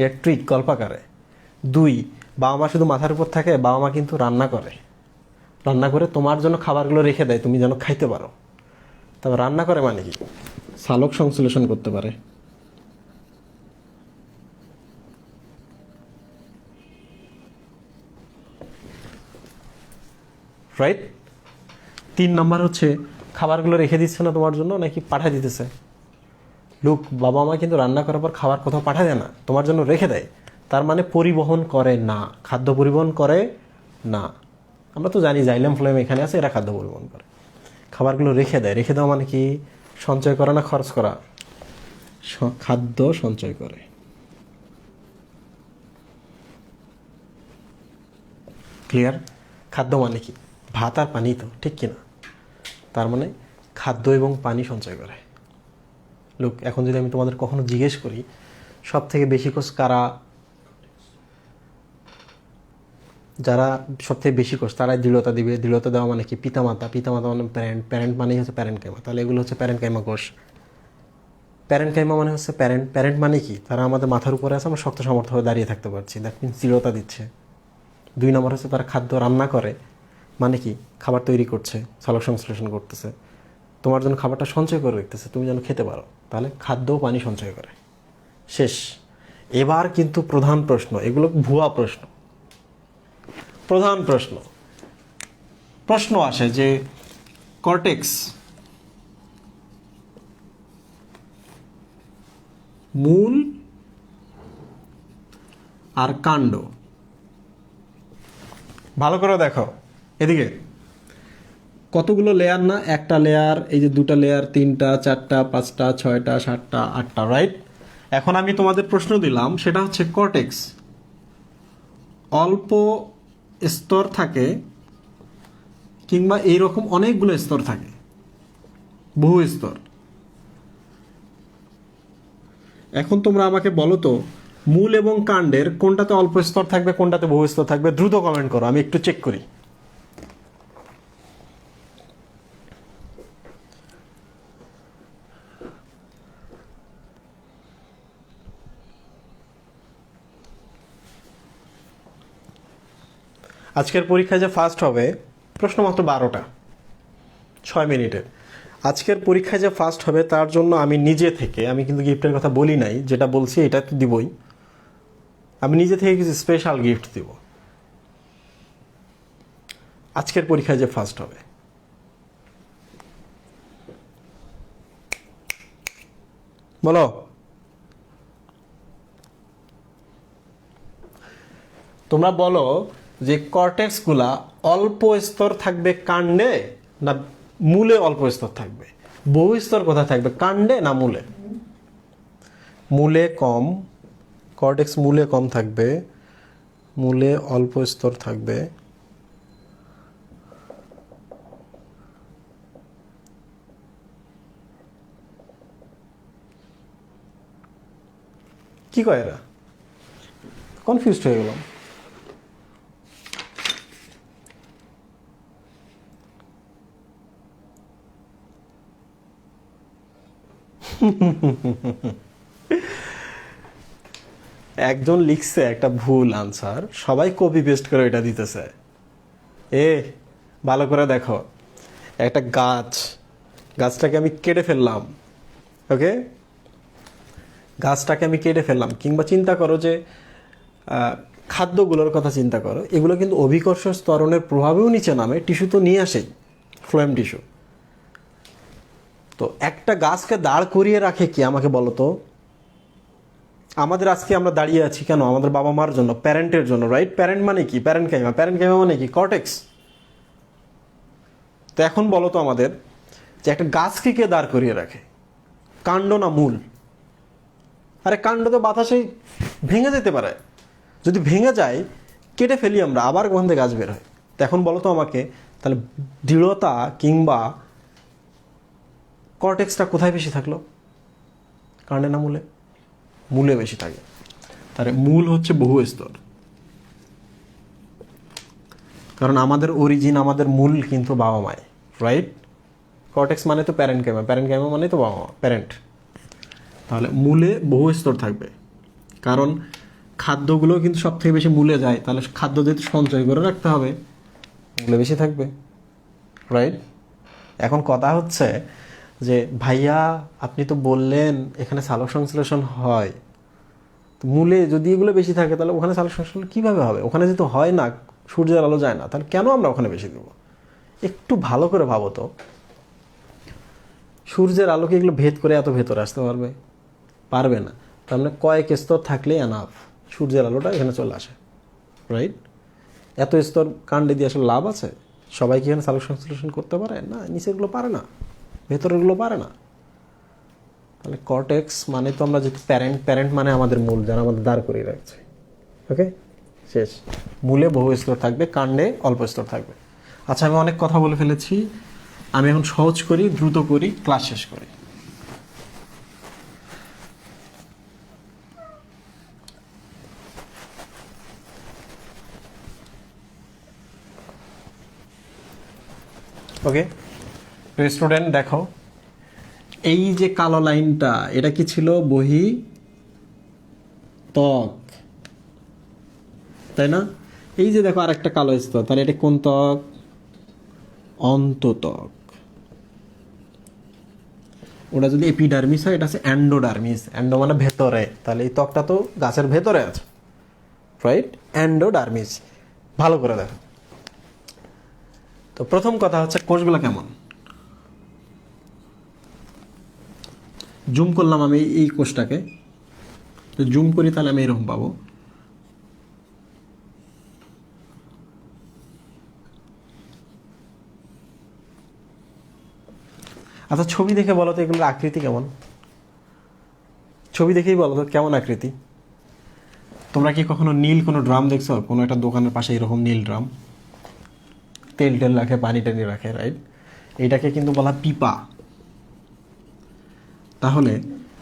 [SPEAKER 1] এর ট্রিক কল্পাকারে। 2, বাবা মা শুধু মাথার উপর থাকে, বাবা মা কিন্তু রান্না করে, রান্না করে তোমার জন্য খাবারগুলো রেখে দেয়, তুমি যেন খাইতে পারো। তবে রান্না করে মানে কি? সালোক সংশ্লেষণ করতে পারে, রাইট? 3 নাম্বার হচ্ছে খাবারগুলো রেখে দিচ্ছে না তোমার জন্য, নাকি পাঠিয়ে দিতেছে? লোক বাবা মা কিন্তু রান্না করার পর খাবার কোথাও পাঠায় দেয় না, তোমার জন্য রেখে দেয়। তার মানে পরিবহন করে না, খাদ্য পরিবহন করে না। আমরা তো জানি জাইলেম ফ্লেম এখানে আছে, এরা খাদ্য পরিবহন করে। খাবারগুলো রেখে দেয়। রেখে দেওয়া মানে কি? সঞ্চয় করা না খরচ করা? খাদ্য সঞ্চয় করে। ক্লিয়ার? খাদ্য মানে কি? ভাত আর পানি তো, ঠিক কিনা? তার মানে খাদ্য এবং পানি সঞ্চয় করে। লোক, এখন যদি আমি তোমাদের কখনো জিজ্ঞেস করি সব থেকে বেশি কোষ কারা, যারা সব থেকে বেশি কোষ তারাই দৃঢ়তা দিবে। দৃঢ়তা দেওয়া মানে কি? পিতামাতা। পিতামাতা মানে প্যারেন্ট। প্যারেন্ট মানেই হচ্ছে প্যারেন্ট কাইমা। তাহলে এগুলো হচ্ছে প্যারেন্ট কাইমা কোষ। প্যারেন্ট কাইমা মানে হচ্ছে প্যারেন্ট। প্যারেন্ট মানে কি? তারা আমাদের মাথার উপরে আছে, আমরা শক্ত সামর্থ্য হয়ে দাঁড়িয়ে থাকতে পারছি, দ্যাট মিনস দৃঢ়তা দিচ্ছে। 2 নম্বর হচ্ছে তারা খাদ্য রান্না করে, মানে কি? খাবার তৈরি করছে, সালোক সংশ্লেষণ করতেছে, তোমার জন্য খাবারটা সঞ্চয় করে রাখতেছে, তুমি যেন খেতে পারো। তাহলে খাদ্য পানি সঞ্চয় করে। শেষ। এবার কিন্তু প্রধান প্রশ্ন, এগুলো ভুয়া প্রশ্ন। প্রধান প্রশ্ন আসে যে কর্টেক্স মূল আর কাণ্ড, ভালো করে দেখো এদিকে, কতগুলো লেয়ার না? একটা লেয়ার, এই যে 2টা লেয়ার, 3টা, 4টা, 5টা, 6টা, 7টা, 8টা, রাইট? এখন আমি তোমাদের প্রশ্ন দিলাম, সেটা হচ্ছে কর্টেক্স অল্প স্তর থাকে কিংবা এইরকম অনেকগুলো স্তর থাকে, বহু স্তর। এখন তোমরা আমাকে বলো তো, মূল এবং কাণ্ডের কোনটাতে অল্প স্তর থাকবে, কোনটাতে বহু স্তর থাকবে, দ্রুত কমেন্ট করো, আমি একটু চেক করি। আজকের পরীক্ষায় যে ফার্স্ট হবে, প্রশ্ন মাত্র 12টা, 6 মিনিটের। আজকের পরীক্ষায় যে ফার্স্ট হবে তার জন্য আমি নিজে থেকে, আমি কিন্তু গিফটের কথা বলি নাই, যেটা বলছি এটা তো দিবই, আমি নিজে থেকে কিছু স্পেশাল গিফট দিব আজকের পরীক্ষায় যে ফার্স্ট হবে। বলো, তোমরা বলো যে কর্টেক্সগুলা অল্প স্তর থাকবে কাণ্ডে না মূলে অল্প স্তর থাকবে, বহু স্তর কোথায় থাকবে, কাণ্ডে না মূলে? মূলে কম, কর্টেক্স মূলে কম থাকবে, মূলে অল্প স্তর থাকবে। কি কয় এরা? কনফিউজড হয়ে গেলাম। একজন লিখছে একটা ভুল আনসার, সবাই কপি পেস্ট করে এটা দিতেছে। ভালো করে দেখো, একটা গাছটাকে আমি কেটে ফেললাম, ওকে, গাছটাকে আমি কেটে ফেললাম, কিংবা চিন্তা করো যে খাদ্যগুলোর কথা চিন্তা করো, এগুলো কিন্তু অভিকর্ষ ত্বরণের প্রভাবেও নিচে নামে, টিস্যু তো নিয়ে আসেই, ফ্লোয়েম টিস্যু। তো একটা গাছকে দাঁড় করিয়ে রাখে কি, আমাকে বলো তো? আমাদের আজকে আমরা দাঁড়িয়ে আছি কেন? আমাদের বাবা মার জন্য, প্যারেন্টের জন্য, রাইট? প্যারেন্ট মানে কি? প্যারেন্টকাইমা মানে কি? কর্টেক্স। তো এখন বলো তো আমাদের, যে একটা গাছকে কে দাঁড় করিয়ে রাখে, কাণ্ড না মূল? আরে কাণ্ড তো বাতাসেই ভেঙে যেতে পারে, যদি ভেঙে যায় কেটে ফেলি আমরা, আবার ওখান থেকে গাছ বের হয়। তো এখন বলো তো আমাকে, তাহলে দৃঢ়তা কিংবা কর্টেক্সটা কোথায় বেশি থাকলো, কাণ্ডে না মূলে? মূলে বেশি থাকে। তাহলে মূল হচ্ছে বহু স্তর, কারণ আমাদের অরিজিন, আমাদের মূল কিন্তু বাবা মায়, রাইট? কর্টেক্স মানে তো প্যারেন্টকাইমা মানে তো বাবা মা, প্যারেন্ট। তাহলে মূলে বহু স্তর থাকবে, কারণ খাদ্যগুলো কিন্তু সব থেকে বেশি মূলে যায়, তাহলে খাদ্য যেহেতু সঞ্চয় করে রাখতে হবে, মূলে বেশি থাকবে, রাইট? এখন কথা হচ্ছে যে ভাইয়া আপনি তো বললেন এখানে সালোক সংশ্লেষণ হয়, মূলে যদি এগুলো বেশি থাকে তাহলে ওখানে সালোক সংশ্লেষণ কীভাবে হবে? ওখানে যেহেতু হয় না, সূর্যের আলো যায় না, তাহলে কেন আমরা ওখানে বেশি দেবো? একটু ভালো করে ভাবো তো, সূর্যের আলোকে এগুলো ভেদ করে এত ভেতরে আসতে পারবে? পারবে না। তার মানে কয়েক স্তর থাকলেই এনাফ, সূর্যের আলোটা এখানে চলে আসে, রাইট? এত স্তর কাণ্ডে দিয়ে আসলে লাভ আছে? সবাই কি এখানে সালোক সংশ্লেষণ করতে পারে না? নিচেরগুলো পারে না, ভেতরেরগুলো পারে না। তাহলে কর্টেক্স মানে তো আমরা যেহেতু প্যারেন্ট মানে আমাদের মূল, যারা আমাদের দাঁড় করিয়ে রাখছে, ওকে, শেষ। মূলে বহু স্তর থাকবে, কাণ্ডে অল্প স্তর থাকবে। আচ্ছা, আমি অনেক কথা বলে ফেলেছি, আমি এখন সহজ করি, দ্রুত করি, ক্লাস শেষ করি। ওকে স্টুডেন্ট, দেখো এই যে কালো লাইনটা, এটা কি ছিল? বহি ত্বক, তাই না? এই যে দেখো আরেকটা কালো স্তর, তাহলে এটা কোন ত্বক? অন্তত্বক। ওটা যদি এপিডার্মিস হয়, এটা আছে অ্যান্ডোডার্মিস। অ্যান্ডো মানে ভেতরে, তাহলে এই ত্বকটা তো গাছের ভেতরে আছে, রাইট? অ্যান্ডোডার্মিস। ভালো করে দেখো তো, প্রথম কথা হচ্ছে কোষগুলো কেমন। জুম করলাম আমি এই কোষটাকে, তো জুম করি তাহলে আমি এরকম পাবো। আচ্ছা, ছবি দেখে বলো তো এগুলোর আকৃতি কেমন? ছবি দেখেই বলো তো কেমন আকৃতি। তোমরা কি কখনো নীল কোনো ড্রাম দেখছো? কোনো একটা দোকানের পাশে এরকম নীল ড্রাম, তেল রাখে, পানি টানি রাখে, রাইট? এইটাকে কিন্তু বলা পিপা। তাহলে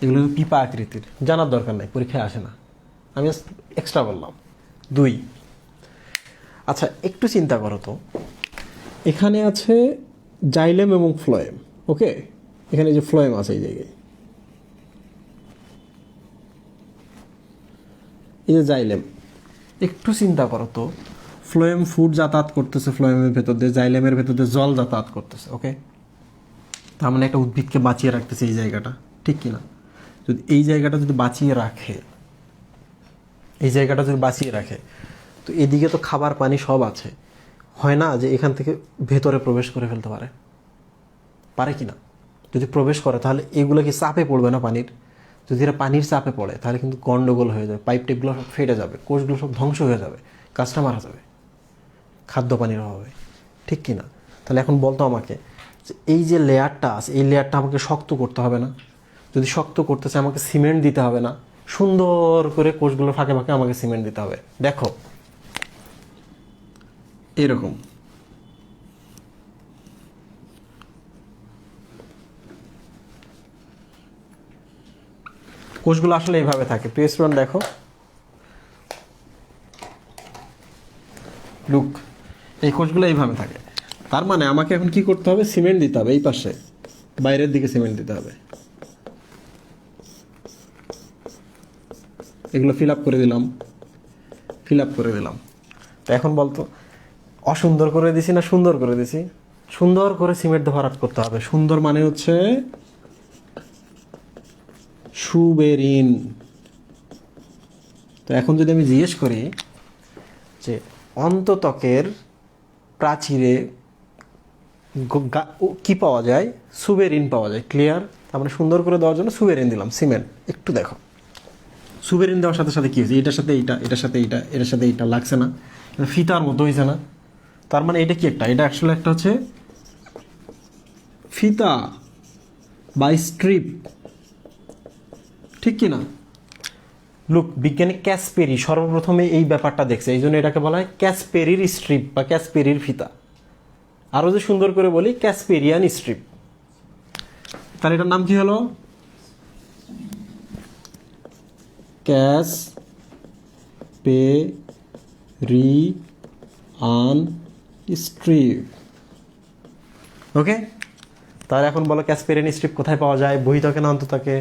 [SPEAKER 1] এগুলো পিপা আকৃতির, জানার দরকার নাই, পরীক্ষায় আসে না, আমি এক্সট্রা বললাম 2। আচ্ছা একটু চিন্তা করো তো, এখানে আছে জাইলেম এবং ফ্লোয়েম, ওকে, এখানে যে ফ্লোয়েম আছে এই জায়গায়, এই যে জাইলেম, একটু চিন্তা করো তো, ফ্লোয়েম ফুড যাতায়াত করতেছে ফ্লোয়েমের ভেতর দিয়ে, জাইলেমের ভেতর দিয়ে জল যাতায়াত করতেছে, ওকে। তার মানে একটা উদ্ভিদকে বাঁচিয়ে রাখতেছে এই জায়গাটা, ঠিক কি না? যদি এই জায়গাটা যদি বাঁচিয়ে রাখে, এই জায়গাটা যদি বাঁচিয়ে রাখে, তো এদিকে তো খাবার পানি সব আছে, হয় না যে এখান থেকে ভেতরে প্রবেশ করে ফেলতে পারে, পারে কি না? যদি প্রবেশ করে তাহলে এগুলো কি চাপে পড়বে না পানির? যদি এরা পানির চাপে পড়ে তাহলে কিন্তু গন্ডগোল হয়ে যাবে, পাইপ টেপগুলো সব ফেটে যাবে, কোষগুলো সব ধ্বংস হয়ে যাবে, গাছটা মারা যাবে খাদ্য পানির অভাবে, ঠিক কি না? তাহলে এখন বলতো আমাকে যে এই যে লেয়ারটা আছে, এই লেয়ারটা আমাকে শক্ত করতে হবে না? যদি শক্ত করতে চাই আমাকে সিমেন্ট দিতে হবে না? সুন্দর করে কোষগুলো ফাঁকে ফাঁকে আমাকে সিমেন্ট দিতে হবে। দেখো এরকম কোষগুলো আসলে এইভাবে থাকে। প্রিয় স্টুডেন্ট দেখো, লুক, এই কোষগুলো এইভাবে থাকে। তার মানে আমাকে এখন কি করতে হবে? সিমেন্ট দিতে হবে এই পাশে, বাইরের দিকে সিমেন্ট দিতে হবে। এগুলো ফিল আপ করে দিলাম, ফিল আপ করে দিলাম। তো এখন বলতো অসুন্দর করে দিছি না সুন্দর করে দিছি? সুন্দর করে সিমেন্ট দিয়ে ভরাট করতে হবে। সুন্দর মানে হচ্ছে সুবেরিন। তো এখন যদি আমি জিজ্ঞেস করি যে অন্তত্বকের প্রাচীরে কি পাওয়া যায়? সুবেরিন পাওয়া যায়, ক্লিয়ার? তার মানে সুন্দর করে দেওয়ার জন্য সুবেরিন দিলাম, সিমেন্ট। একটু দেখো সুবেরিন দেওয়ার সাথে সাথে কী হয়েছে? এটার সাথে এইটা, এটার সাথে এইটা, এটার সাথে এইটা লাগছে না? ফিতার মতো হয়েছে না? তার মানে এটা কি একটা, এটা অ্যাকচুয়ালি একটা হচ্ছে ফিতা বা স্ট্রিপ, ঠিক কি না? লুক, বিজ্ঞানী ক্যাসপেরি সর্বপ্রথমে এই ব্যাপারটা দেখছে, এই জন্য এটাকে বলা হয় ক্যাসপেরির স্ট্রিপ বা ক্যাসপেরির ফিতা। আরও যে সুন্দর করে বলি ক্যাসপেরিয়ান স্ট্রিপ। তাহলে এটার নাম কি হলো? ক্যাসপেরিয়ান স্ট্রিপ, ওকে। তাহলে এখন বলো ক্যাসপেরিয়ান স্ট্রিপ কোথায় পাওয়া যায়? বহিত্বকে না অন্তত্বকে?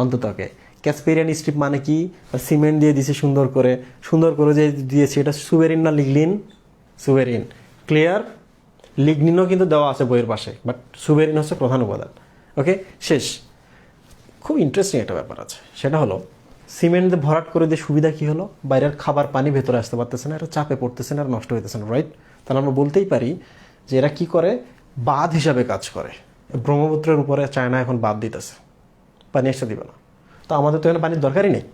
[SPEAKER 1] অন্তত্বকে। ক্যাসপেরিয়ান স্ট্রিপ মানে কি? সিমেন্ট দিয়ে দিয়েছে সুন্দর করে, সুন্দর করে যে দিয়েছে, এটা সুবেরিন না লিগনিন? Suberin, clear? লিগনিনও কিন্তু দেওয়া আছে বইয়ের পাশে, বাট সুবেরিন হচ্ছে প্রধান উপাদান, ওকে। শেষ। খুব ইন্টারেস্টিং একটা ব্যাপার আছে, সেটা হলো সিমেন্ট দিয়ে ভরাট করে দিয়ে সুবিধা কী হলো? বাইরের খাবার পানি ভেতরে আসতে পারতেছে না, এরা চাপে পড়তেছে না, আর নষ্ট হইতেছে না, রাইট? তাহলে আমরা বলতেই পারি যে এরা কী করে? বাঁধ হিসাবে কাজ করে। ব্রহ্মপুত্রের উপরে চায়না এখন বাঁধ দিতেছে, পানি এসে দিবে না। তো আমাদের তো এখানে পানির দরকারই নেই,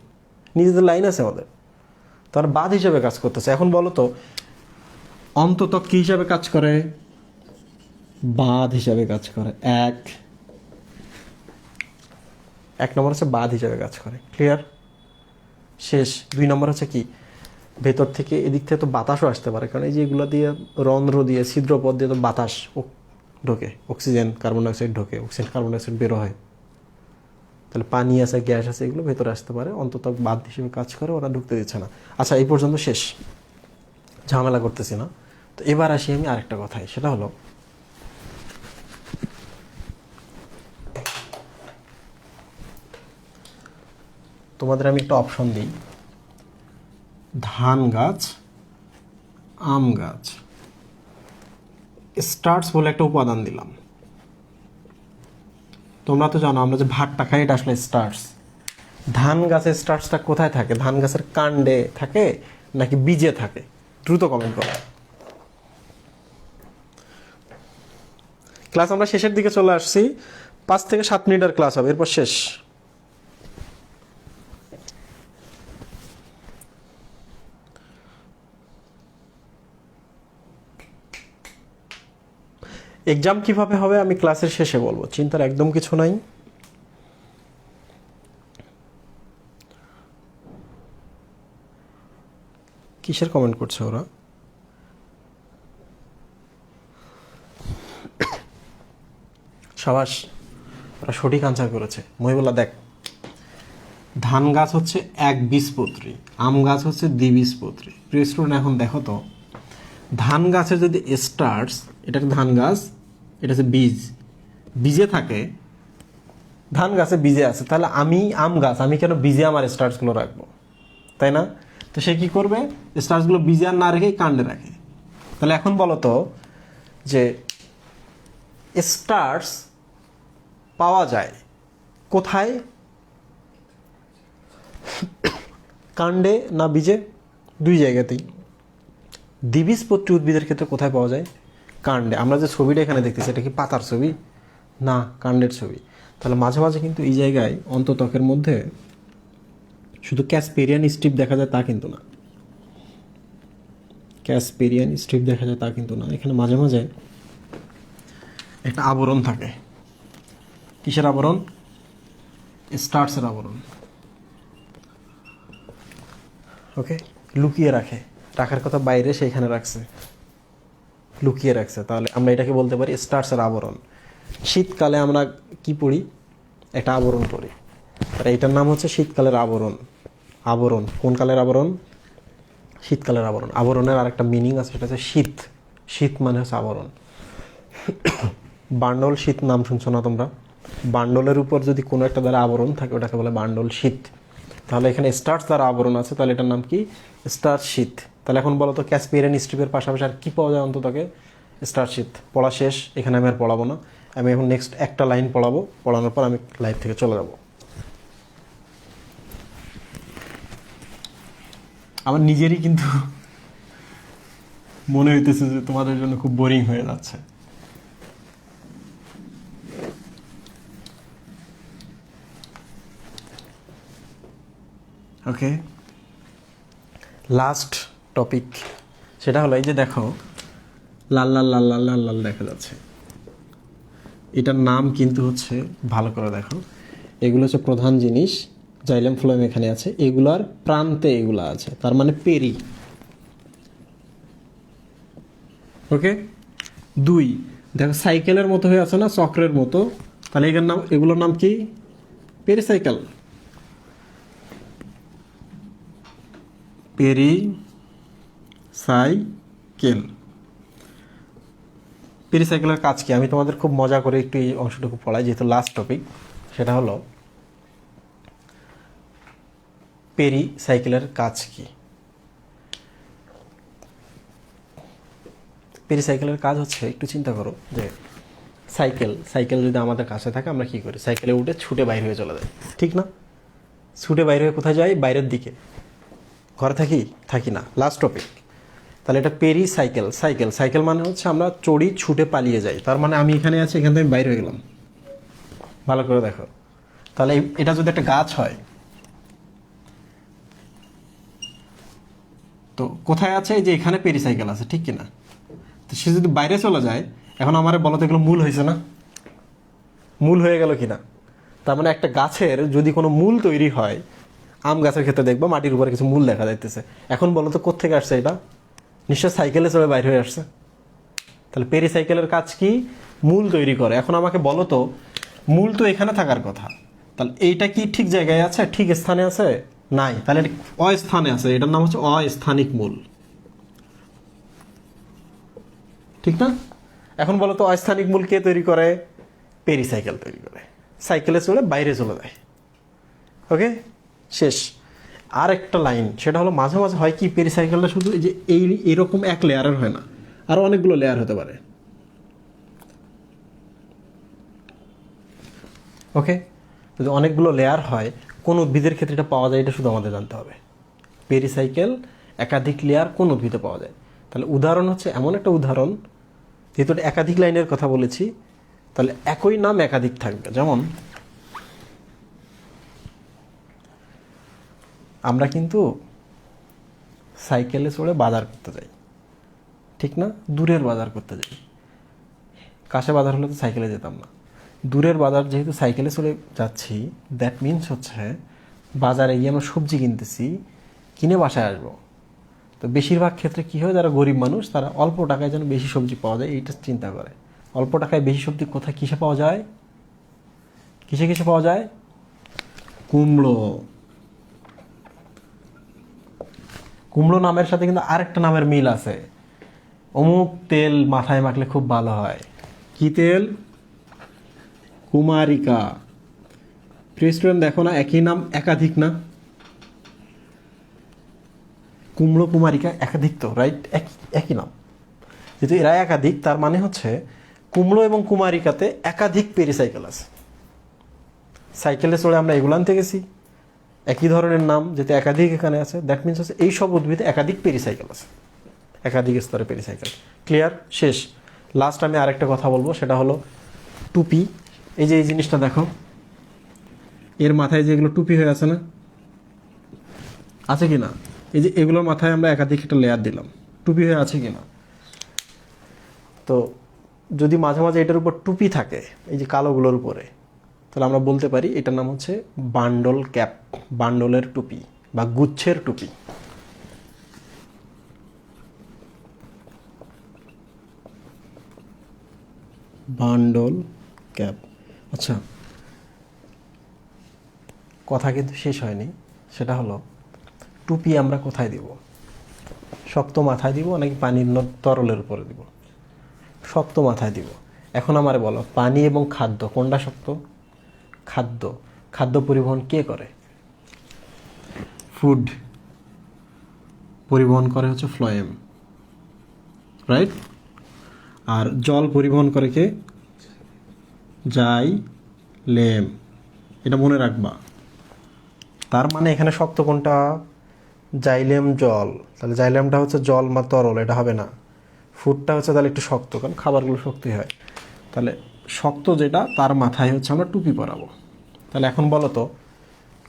[SPEAKER 1] নিজেদের লাইন আছে আমাদের, তারা বাঁধ হিসাবে কাজ করতেছে। এখন বলো তো অন্তত কী হিসাবে কাজ করে? বাঁধ হিসাবে কাজ করে। এক নম্বর হচ্ছে বাঁধ হিসাবে কাজ করে, ক্লিয়ার? শেষ। 2 নম্বর হচ্ছে কি? ভেতর থেকে এদিক থেকে তো বাতাসও আসতে পারে, কারণ এই যে এগুলো দিয়ে রন্ধ্র দিয়ে ছিদ্রপথ দিয়ে তো বাতাস ঢোকে, অক্সিজেন কার্বন ডাইঅক্সাইড ঢোকে, অক্সিজেন কার্বন ডাইঅক্সাইড বেরো হয়। তাহলে পানি আছে, গ্যাস আছে, এগুলো ভেতরে আসতে পারে, অন্তত বাঁধ হিসেবে কাজ করে, ওরা ঢুকতে দিচ্ছে না। আচ্ছা, এই পর্যন্ত শেষ, ঝামেলা করতেছি না। তো এবার আসি আমি আরেকটা কথায়, সেটা হলো তোমাদের আমি একটা অপশন দিই, ধান গাছ, আম গাছ, স্টার্চ বলে একটা উপাদান দিলাম। তোমরা তো জানো আমরা যে ভাতটা খাই এটা আসলে স্টার্চ। ধান গাছের স্টার্চটা কোথায় থাকে? ধান গাছের কাণ্ডে থাকে নাকি বীজে থাকে? দ্রুত কমেন্ট করো। ক্লাস আমরা শেষের দিকে চলে আসছি, 5 থেকে 7 মিনিটের ক্লাস হবে, এরপর শেষ। এক্সাম কিভাবে হবে আমি ক্লাসের শেষে বলবো, চিন্তার একদম কিছু নাই। কিসের কমেন্ট করছে ওরা? সাবাস, ওরা সঠিক আনসার করেছে। মহিবুল্লাহ দেখ, ধান গাছ হচ্ছে একবীজপত্রী, আম গাছ হচ্ছে দ্বিবীজপত্রী। প্রিয় স্টুডেন্ট, এখন দেখো তো ধান গাছের যদি স্টার্স, এটা একটা ধান গাছ, এটা হচ্ছে বীজ, বীজে থাকে, ধান গাছে বীজে আছে, তাহলে আমি আম গাছ, আমি কেন বীজে আমার স্টার্সগুলো রাখবো, তাই না? তো সে কি করবে, স্টার্সগুলো বীজে আর না রেখে কাণ্ডে রাখে। তাহলে এখন বলো তো যে স্টার্স পাওয়া যায় কোথায়, কাণ্ডে না বীজে? দুই জায়গাতেই। দ্বিবীজপত্রী উদ্ভিদের ক্ষেত্রে কোথায় পাওয়া যায়? কাণ্ডে। আমরা যে ছবিটা এখানে দেখতেছি এটা কি পাতার ছবি? না, কাণ্ডের ছবি। তাহলে মাঝে মাঝে কিন্তু এই জায়গায় অন্তত্বকের মধ্যে শুধু ক্যাসপেরিয়ান স্ট্রিপ দেখা যায় তা কিন্তু না, ক্যাসপেরিয়ান স্ট্রিপ দেখা যায় তা কিন্তু না, এখানে মাঝে মাঝে একটা আবরণ থাকে। কিসের আবরণ? স্টার্সের আবরণ। ওকে, লুকিয়ে রাখে, রাখার কথা বাইরে, সেইখানে রাখছে, লুকিয়ে রাখছে। তাহলে আমরা এটাকে বলতে পারি স্টার্সের আবরণ। শীতকালে আমরা কি পড়ি? একটা আবরণ পড়ি, আর এটার নাম হচ্ছে শীতকালের আবরণ। আবরণ কোন কালের আবরণ? শীতকালের আবরণ। আবরণের আরেকটা মিনিং আছে, সেটা হচ্ছে শীত। শীত মানে হচ্ছে আবরণ। বান্ডল শীত নাম শুনছো না তোমরা? বান্ডলের উপর যদি কোনো একটা দ্বারা আবরণ থাকে ওটাকে বলে বান্ডল শীত। তাহলে এখানে স্টার্স দ্বারা আবরণ আছে, তাহলে এটার নাম কি? স্টার্স শীত। তাহলে এখন বলো তো ক্যাসপেরিয়ান স্ট্রিপের পাশাপাশি আর কি পাওয়া যায় অন্ততকে? স্টার্স শীত। পড়া শেষ, এখানে আমি আর পড়াবো না, আমি এখন নেক্সট একটা লাইন পড়াবো, পড়ানোর পর আমি লাইভ থেকে চলে যাব। আমার নিজেরই কিন্তু মনে হইতেছে যে তোমাদের জন্য খুব বোরিং হয়ে যাচ্ছে। ওকে, লাস্ট টপিক সেটা হলো এই যে দেখো লাল লাল লাল লাল লাল লাল দেখা যাচ্ছে, এটার নাম কিন্তু হচ্ছে, ভালো করে দেখো, এগুলো হচ্ছে প্রধান জিনিস, জাইলেম ফ্লোয়েম এখানে আছে, এগুলার প্রান্তে এগুলা আছে, তার মানে পেরি। ওকে, দুই, দেখো সাইকেলের মতো হয়ে আছে না, চক্রের মতো, তাহলে এগুলোর নাম, এগুলোর নাম কি? পেরিসাইকেল। পেরিসাইকেল। পেরিসাইকেলের কাজ কি? আমি তোমাদের খুব মজা করে একটু এই অংশটুকু পড়াই, যেহেতু লাস্ট টপিক। সেটা হলো পেরিসাইকেলের কাজ কি। পেরিসাইকেলের কাজ হচ্ছে, একটু চিন্তা করো যে সাইকেল যদি আমাদের কাছে থাকে আমরা কি করি? সাইকেলে উঠে ছুটে বাইরে হয়ে চলে যাই, ঠিক না? ছুটে বাইরে হয়ে কোথায় যাই? বাইরের দিকে। ঘরে থাকি না। Last topic. তাহলে এটা পেরিসাইকেল। সাইকেল মানে হচ্ছে আমরা চড়ি, ছুটে পালিয়ে যাই, তার মানে আমি এখানে আছি, এখান থেকে আমি বাইরে হয়ে গেলাম। ভালো করে দেখো, তাহলে এটা যদি একটা গাছ হয়, তো কোথায় আছে? এই যে এখানে পেরিসাইকেল আছে, ঠিক কিনা? তো সে যদি বাইরে চলে যায়, এখন আমার বলো তো এগুলো মূল হয়েছে না? মূল হয়ে গেল কিনা? তার মানে একটা গাছের যদি কোনো মূল তৈরি হয়, আম গাছের ক্ষেত্রে দেখবো মাটির উপরে কিছু মূল দেখা যাইতেছে, এখন বলো তো কোত্থেকে আসছে এটা? নিশ্চয় সাইকেলে চড়ে বাইরে হয়ে আসছে। তাহলে পেরিসাইকেলের কাজ কি? মূল তৈরি করে। এখন আমাকে বলো তো, মূল তো এখানে থাকার কথা, তাহলে এইটা কি ঠিক জায়গায় আছে, ঠিক স্থানে আছে? নাই, তাহলে এটা অস্থানে আছে, এটার নাম হচ্ছে অস্থানিক মূল, ঠিক না? এখন বলো তো অস্থানিক মূল কে তৈরি করে? পেরিসাইকেল তৈরি করে। সাইকেলে চড়ে বাইরে চলে যায়। ওকে, শেষ। আর একটা লাইন, সেটা হলো মাঝে মাঝে হয় কি, পেরিসাইকেলটা শুধু এই যে এইরকম এক লেয়ারের হয় না, আরো অনেকগুলো লেয়ার হতে পারে। ওকে, যদি অনেকগুলো লেয়ার হয়, কোন উদ্ভিদের ক্ষেত্রে এটা পাওয়া যায়, এটা শুধু আমাদের জানতে হবে। পেরিসাইকেল একাধিক লেয়ার কোন উদ্ভিদে পাওয়া যায়? তাহলে উদাহরণ হচ্ছে এমন একটা উদাহরণ, যেহেতু একাধিক লাইনের কথা বলেছি, তাহলে একই নাম একাধিক থাকবে। যেমন আমরা কিন্তু সাইকেলে চড়ে বাজার করতে যাই, ঠিক না? দূরের বাজার করতে যাই। কাছে বাজার হলে তো সাইকেলে যেতাম না। দূরের বাজার যেহেতু সাইকেলে চলে যাচ্ছি, দ্যাট মিনস হচ্ছে বাজারে গিয়ে আমরা সবজি কিনতেছি, কিনে বাসায় আসবো। তো বেশিরভাগ ক্ষেত্রে কী হয়, যারা গরিব মানুষ তারা অল্প টাকায় যেন বেশি সবজি পাওয়া যায় এইটা চিন্তা করে। অল্প টাকায় বেশি সবজি কোথায় কিসে পাওয়া যায়? কিসে কিসে পাওয়া যায়? কুমড়ো, কুমড়ো নামের সাথে কিন্তু আরেকটা নামের মিল আছে, অমুক তেল মাথায় মাখলে খুব ভালো হয়। কি তেল? কুমারিকা। প্রিয় স্টুডেন্ট দেখো না, একই নাম একাধিক না? কুমড়ো কুমারিকা একাধিক তো, রাইট? একই নাম। যেহেতু এরা একাধিক, তার মানে হচ্ছে কুমড়ো এবং কুমারিকাতে একাধিক পেরিসাইকেল আছে। সাইকেলে চড়ে আমরা এগুলো আনতে গেছি, একই ধরনের নাম, যেহেতু একাধিক এখানে আছে, দ্যাট মিনস হচ্ছে এই সব উদ্ভিদে একাধিক পেরিসাইকেল আছে, একাধিক স্তরে পেরিসাইকেল। ক্লিয়ার? শেষ। লাস্ট আমি আরেকটা কথা বলবো, সেটা হলো টুপি। এই যে এই জিনিসটা দেখো, এর মাথায় যেগুলো টুপি হয়ে আছে না, আছে কি না? এই যে এগুলোর মাথায় আমরা একাধিক একটা লেয়ার দিলাম, টুপি হয়ে আছে কি না? তো যদি মাঝে মাঝে এটার উপর টুপি থাকে, এই যে কালোগুলোর উপরে, তাহলে আমরা বলতে পারি এটার নাম হচ্ছে বান্ডল ক্যাপ, বান্ডলের টুপি বা গুচ্ছের টুপি। Bundle cap. আচ্ছা, কথা কিন্তু শেষ হয়নি। সেটা হলো টুপি আমরা কোথায় দিব? শক্ত মাথায় দিব নাকি পানির তরলের উপরে দিব? শক্ত মাথায় দিব। এখন আমারে বলো, পানি এবং খাদ্য কোনটা শক্ত? খাদ্য। খাদ্য পরিবহন কে করে? ফুড পরিবহন করে হচ্ছে ফ্লোয়েম, রাইট? আর জল পরিবহন করে কে? জাইলেম। এটা মনে রাখবা। তার মানে এখানে শক্ত কোনটা? জাইলেম, জল। তাহলে জাইলেমটা হচ্ছে জল বা তরল, এটা হবে না। ফুডটা হচ্ছে তাহলে একটু শক্ত, কারণ খাবারগুলো শক্তই হয়। তাহলে শক্ত যেটা, তার মাথায় হচ্ছে আমরা টুপি পরাবো। তাহলে এখন বলো তো,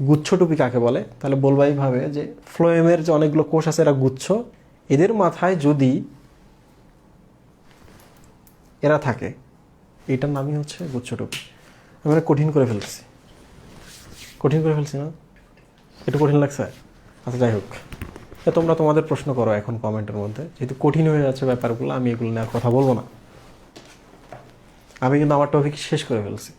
[SPEAKER 1] গুচ্ছ টুপি কাকে বলে? তাহলে বলবা এইভাবে যে ফ্লোয়েমের যে অনেকগুলো কোষ আছে, এরা গুচ্ছ, এদের মাথায় যদি এরা থাকে, এইটার নামই হচ্ছে গুচ্ছ টুপি। আমি কঠিন করে ফেলছি, কঠিন করে ফেলছি না? একটু কঠিন লাগছে? আচ্ছা, যাই হোক, তোমরা তোমাদের প্রশ্ন করো এখন কমেন্টের মধ্যে। যেহেতু কঠিন হয়ে যাচ্ছে ব্যাপারগুলো, আমি এগুলো নিয়ে আর কথা বলবো না। আমি কিন্তু আমার টপিক শেষ করে ফেলছি।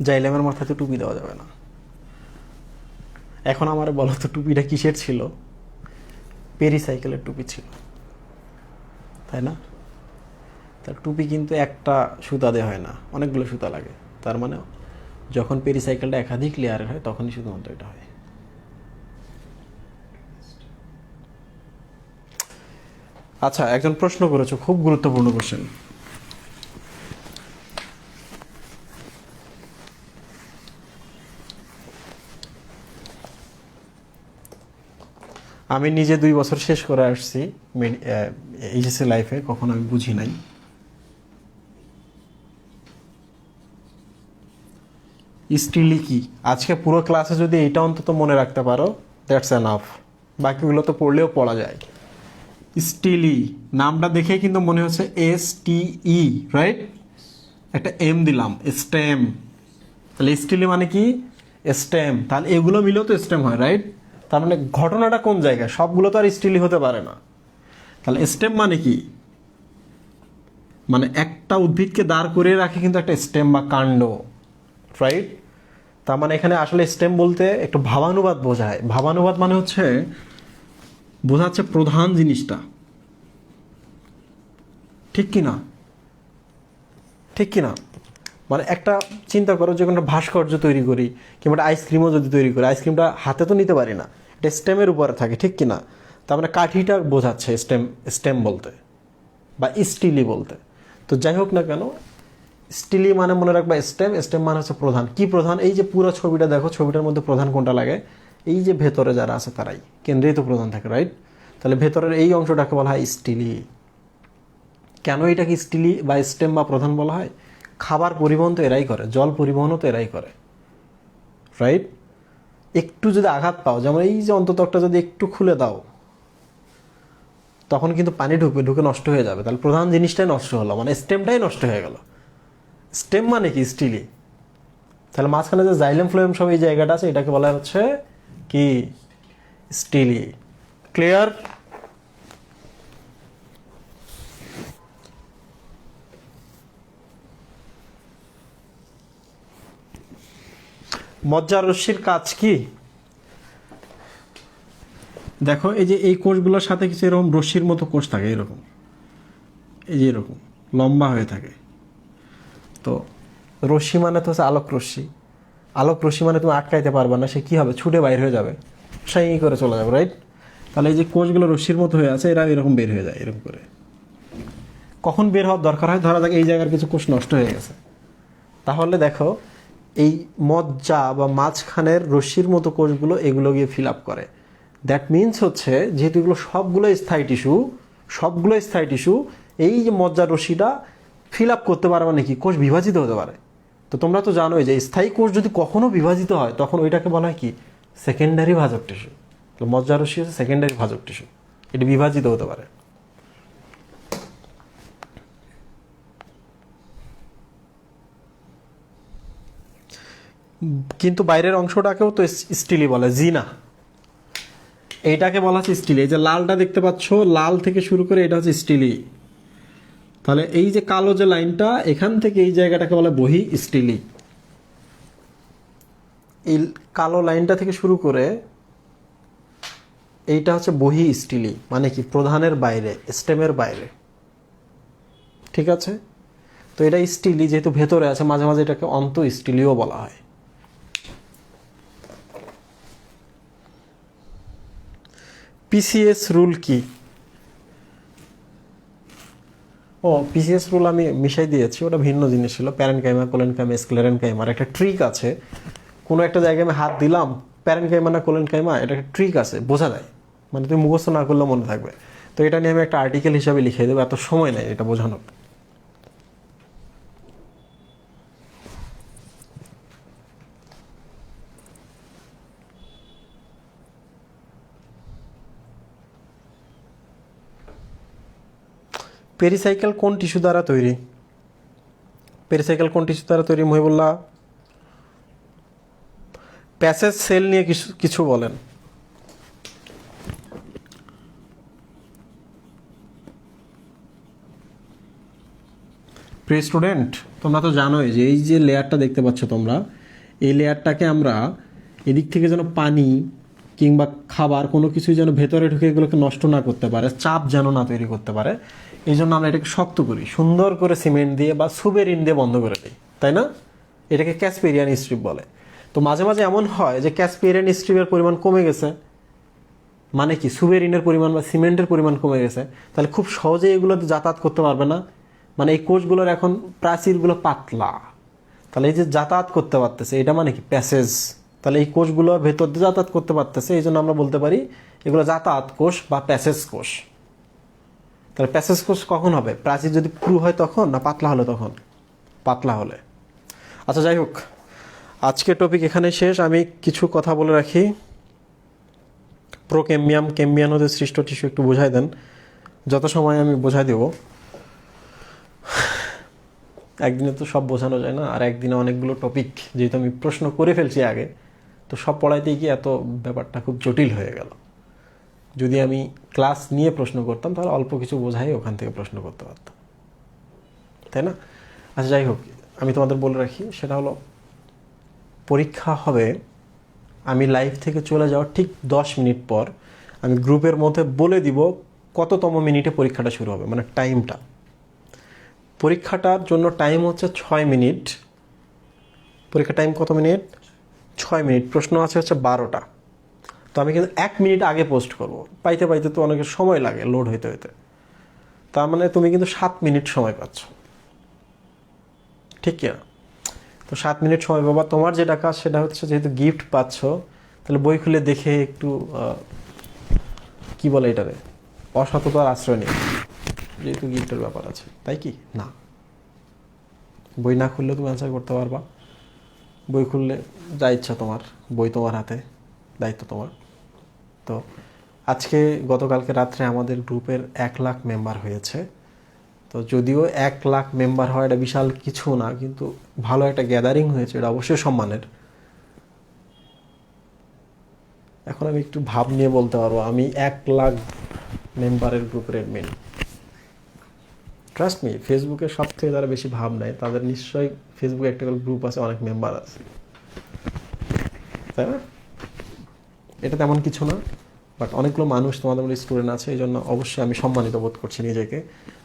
[SPEAKER 1] জাইলেমের মাথায় তো টুপি দেওয়া যাবে না। এখন আমার বলো তো, টুপিটা কিসের ছিল? পেরিসাইকেলের টুপি ছিল, তাই না? তার টুপি কিন্তু একটা সুতা দিয়ে হয় না, অনেকগুলো সুতা লাগে। তার মানে যখন পেরিসাইকেলটা একাধিক লেয়ার হয়, তখনই শুধুমাত্র এটা হয়। আচ্ছা, একজন প্রশ্ন করেছো, খুব গুরুত্বপূর্ণ কোশ্চেন। আমি নিজে 2 বছর শেষ করে আসছি এইচএসসি লাইফে, কখনো আমি বুঝি নাই। স্টিলি কি? আজকে পুরো ক্লাসে যদি এইটা অন্তত মনে রাখতে পারো, দ্যাটস এনাফ। বাকিগুলো তো পড়লেও পড়া যায়। স্টিলি নামটা দেখে কিন্তু মনে হচ্ছে STE, রাইট? একটা এম দিলাম, স্টেম। তাহলে স্টিলি মানে কি? স্টেম। তাহলে এগুলো মিলেও তো স্টেম হয়, রাইট? তার মানে ঘটনাটা কোন জায়গায়? সবগুলো তো আর স্টিলি হতে পারে না। তাহলে স্টেম মানে কি? মানে একটা উদ্ভিদকে দাঁড় করিয়ে রাখে কিন্তু একটা স্টেম বা কাণ্ড, রাইট? তার মানে এখানে আসলে স্টেম বলতে একটু ভাবানুবাদ বোঝায়। ভাবানুবাদ মানে হচ্ছে বোঝাচ্ছে প্রধান জিনিসটা, ঠিক কি না? ঠিক কি না? মানে একটা চিন্তা করো, যে কোনো ভাস্কর্য তৈরি করি কিংবা একটা আইসক্রিমও যদি তৈরি করি, আইসক্রিমটা হাতে তো নিতে পারি না, এটা স্টেমের উপরে থাকে, ঠিক কি না? তার মানে কাঠিটা বোঝাচ্ছে স্টেম, স্টেম বলতে বা স্টিলি বলতে। তো যাই হোক না কেন, স্টিলি মানে মনে রাখবা স্টেম, স্টেম মানে হচ্ছে প্রধান। কি প্রধান? এই যে পুরো ছবিটা দেখো, ছবিটার মধ্যে প্রধান কোনটা লাগে? এই যে ভেতরে যারা আছে তারাই, কেন্দ্রেই তো প্রধান থাকে, রাইট? তাহলে ভেতরের এই অংশটাকে বলা হয় স্টিলি। কেন এটাকে স্টিলি বা স্টেম বা প্রধান বলা হয়? খাবার পরিবহন তো এরাই করে, জল পরিবহনও তো এরাই করে, রাইট? একটু যদি আঘাত পাও, যেমন এই যে অন্ততকটা যদি একটু খুলে দাও, তখন কিন্তু পানি ঢুকবে, ঢুকে নষ্ট হয়ে যাবে। তাহলে প্রধান জিনিসটাই নষ্ট হলো, মানে স্টেমটাই নষ্ট হয়ে গেল। স্টেম মানে কি? স্টিলি। তাহলে মাঝখানে যে জাইলেম ফ্লোয়েম সব এই জায়গাটা আছে, এটাকে বলা হচ্ছে কি? স্টিলি। ক্লিয়ার? মজ্জা রশ্মির কাজ কি? দেখো এই যে এই কোষগুলোর সাথে কিছু এরকম রশ্মির মতো কোষ থাকে, এরকম, এই যে এরকম লম্বা হয়ে থাকে। তো রশ্মি মানে তো হচ্ছে আলোক রশ্মি। আলোক রশ্মি মানে তুমি আটকাইতে পারবে না, সে কি হবে? ছুটে বাইর হয়ে যাবে, সাই করে চলে যাবে, রাইট? তাহলে এই যে কোষগুলো রশ্মির মতো হয়ে আছে, এরা এরকম বের হয়ে যায়, এরকম করে। কখন বের হওয়ার দরকার হয়? ধরা যাক এই জায়গার কিছু কোষ নষ্ট হয়ে গেছে, তাহলে দেখো এই মজ্জা বা মাঝখানের রশ্মির মতো কোষগুলো এগুলো গিয়ে ফিল আপ করে। দ্যাট মিনস হচ্ছে যেহেতু এগুলো সবগুলো স্থায়ী টিস্যু, এই যে মজ্জার রশ্মিটা ফিল আপ করতে পারে, মানে কি? কোষ বিভাজিত হতে পারে। তো তোমরা তো জানোই যে স্থায়ী কোষ যদি কখনো বিভাজিত হয়, তখন ওইটাকে বলা হয় কি? সেকেন্ডারি ভাজক টিস্যু। তো মজ্জার রশ্মি হচ্ছে সেকেন্ডারি ভাজক টিস্যু, এটি বিভাজিত হতে পারে। কিন্তু বাইরের অংশটাকেও তো স্টিলি বলে, জি না? এইটাকে বলা হচ্ছে স্টিলি। এই যে লালটা দেখতে পাচ্ছ, লাল থেকে শুরু করে এটা হচ্ছে স্টিলি। তাহলে এই যে কালো যে লাইনটা, এখান থেকে এই জায়গাটাকে বলে বহি স্টিলি। এই কালো লাইনটা থেকে শুরু করে এইটা হচ্ছে বহি স্টিলি, মানে কি? প্রধানের বাইরে, স্টেমের বাইরে, ঠিক আছে? তো এটা স্টিলি যেহেতু ভেতরে আছে, মাঝে মাঝে এটাকে অন্ত স্টিলিও বলা হয়। পিসিএস রুল কি? ও, পিসিএস রুল আমি মিশাই দিয়েছি, ওটা ভিন্ন জিনিস ছিল। প্যারেনকাইমা, কোলেনকাইমা, স্ক্লেরেনকাইমার একটা ট্রিক আছে। কোনো একটা জায়গায় আমি হাত দিলাম, প্যারেনকাইমা না কোলেনকাইমা, এটা একটা ট্রিক আছে, বোঝা যায়। মানে তুমি মুখস্থ না করলেও মনে থাকবে। তো এটা নিয়ে আমি একটা আর্টিকেল হিসাবে লিখে দেবো, এত সময় নেই এটা বোঝানোর। পেরিসাইকেল কোন টিস্যু দ্বারা তৈরি? পেরিসাইকেল কোন টিস্যু দ্বারা তৈরি মহিবুল্লাহ? প্যাসেজ সেল নিয়ে কিছু কিছু বলেন। প্রিয় স্টুডেন্ট, তোমরা তো জানোই যে এই যে লেয়ারটা দেখতে পাচ্ছ তোমরা, এই লেয়ারটাকে আমরা এদিক থেকে যেন পানি কিংবা খাবার কোনো কিছুই যেন ভেতরে ঢুকে এগুলোকে নষ্ট না করতে পারে, চাপ যেন না তৈরি করতে পারে, এই জন্য আমরা এটাকে শক্ত করি, সুন্দর করে সিমেন্ট দিয়ে বা সুবেরিন দিয়ে বন্ধ করে দিই, তাই না? এটাকে ক্যাসপেরিয়ান স্ট্রিপ বলে। তো মাঝে মাঝে এমন হয় যে ক্যাসপেরিয়ান স্ট্রিপের পরিমাণ কমে গেছে, মানে কি? সুবেরিনের পরিমাণ বা সিমেন্টের পরিমাণ কমে গেছে, তাহলে খুব সহজে এগুলোতে যাতায়াত করতে পারবে না। মানে এই কোষগুলোর এখন প্রাচীরগুলো পাতলা, তাহলে এই যে যাতায়াত করতে পারতেছে, এটা মানে কি? প্যাসেজ। তাহলে এই কোষগুলো ভেতর দিয়ে যাতায়াত করতে পারতেছে, এই জন্য আমরা বলতে পারি এগুলো যাতায়াত কোষ বা প্যাসেজ কোষ। তাহলে প্যাসেজ কোষ কখন হবে? প্রাচীর যদি পুরু হয় তখন, না পাতলা হলে তখন? পাতলা হলে। আচ্ছা, যাই হোক, আজকের টপিক এখানে শেষ। আমি কিছু কথা বলে রাখি। প্রোকেম্বিয়াম, কেম্বিয়ান হতে সৃষ্ট টিস্যু একটু বোঝাই দেন, যত সময় আমি বোঝাই দেব। একদিনে তো সব বোঝানো যায় না, আর একদিনে অনেকগুলো টপিক, যেহেতু আমি প্রশ্ন করে ফেলছি আগে, তো সব পড়াইতে গিয়ে এত ব্যাপারটা খুব জটিল হয়ে গেল। যদি আমি ক্লাস নিয়ে প্রশ্ন করতাম তাহলে অল্প কিছু বোঝাই ওখান থেকে প্রশ্ন করতে পারতাম, তাই না? আচ্ছা, যাই হোক, আমি তোমাদের বলে রাখি, সেটা হলো পরীক্ষা হবে, আমি লাইভ থেকে চলে যাওয়ার ঠিক 10 মিনিট পর আমি গ্রুপের মধ্যে বলে দিব কততম মিনিটে পরীক্ষাটা শুরু হবে, মানে টাইমটা। পরীক্ষাটার জন্য টাইম হচ্ছে 6 মিনিট। পরীক্ষা টাইম কত মিনিট? 6 মিনিট। প্রশ্ন আছে হচ্ছে 12টা। তো আমি কিন্তু 1 মিনিট আগে পোস্ট করব, পাইতে পাইতে তো অনেকের সময় লাগে লোড হইতে হইতে। তার মানে তুমি কিন্তু 7 মিনিট সময় পাচ্ছ, ঠিক কিনা? তো 7 মিনিট সময় পাবা। তোমার যেটা কাজ সেটা হচ্ছে, যেহেতু গিফট পাচ্ছ, তাহলে বই খুলে দেখে একটু কি বলে এটারে, অসততার আশ্রয় নিয়ে, যেহেতু গিফটের ব্যাপার আছে, তাই কি না? বই না খুললেও তুমি অ্যান্সার করতে পারবা। বই খুললে যা ইচ্ছা তোমার, বই তোমার হাতে, দায়িত্ব তোমার। তো আজকে গতকালকে রাত্রে আমাদের গ্রুপের 1 লাখ মেম্বার হয়েছে। তো যদিও 1 লাখ মেম্বার হয় এটা বিশাল কিছু না, কিন্তু ভালো একটা গ্যাদারিং হয়েছে, এটা অবশ্যই সম্মানের। এখন আমি একটু ভাব নিয়ে বলতে পারবো আমি 1 লাখ মেম্বারের গ্রুপের অ্যাডমিন। ট্রাস্ট মি, ফেসবুকে সব থেকে যারা বেশি ভাব নেয় তাদের নিশ্চয়ই ফেসবুকে একটা করে গ্রুপ আছে, অনেক মেম্বার আছে, তাই না? এটা তেমন কিছু না, বাট অনেকগুলো মানুষ তোমাদের মধ্যে স্টুডেন্ট আছে, এই জন্য অবশ্যই আমি সম্মানিত বোধ করছি নিজেকে।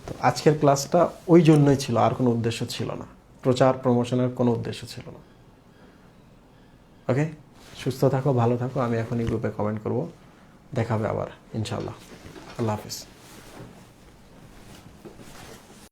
[SPEAKER 1] তো আজকের ক্লাসটা ওই জন্যই ছিল, আর কোনো উদ্দেশ্য ছিল না, প্রচার প্রমোশনের কোনো উদ্দেশ্য ছিল না। ওকে, সুস্থ থাকো, ভালো থাকো। আমি এখন এই গ্রুপে কমেন্ট করব, দেখাবে আবার ইনশাআল্লাহ। আল্লাহ হাফিজ।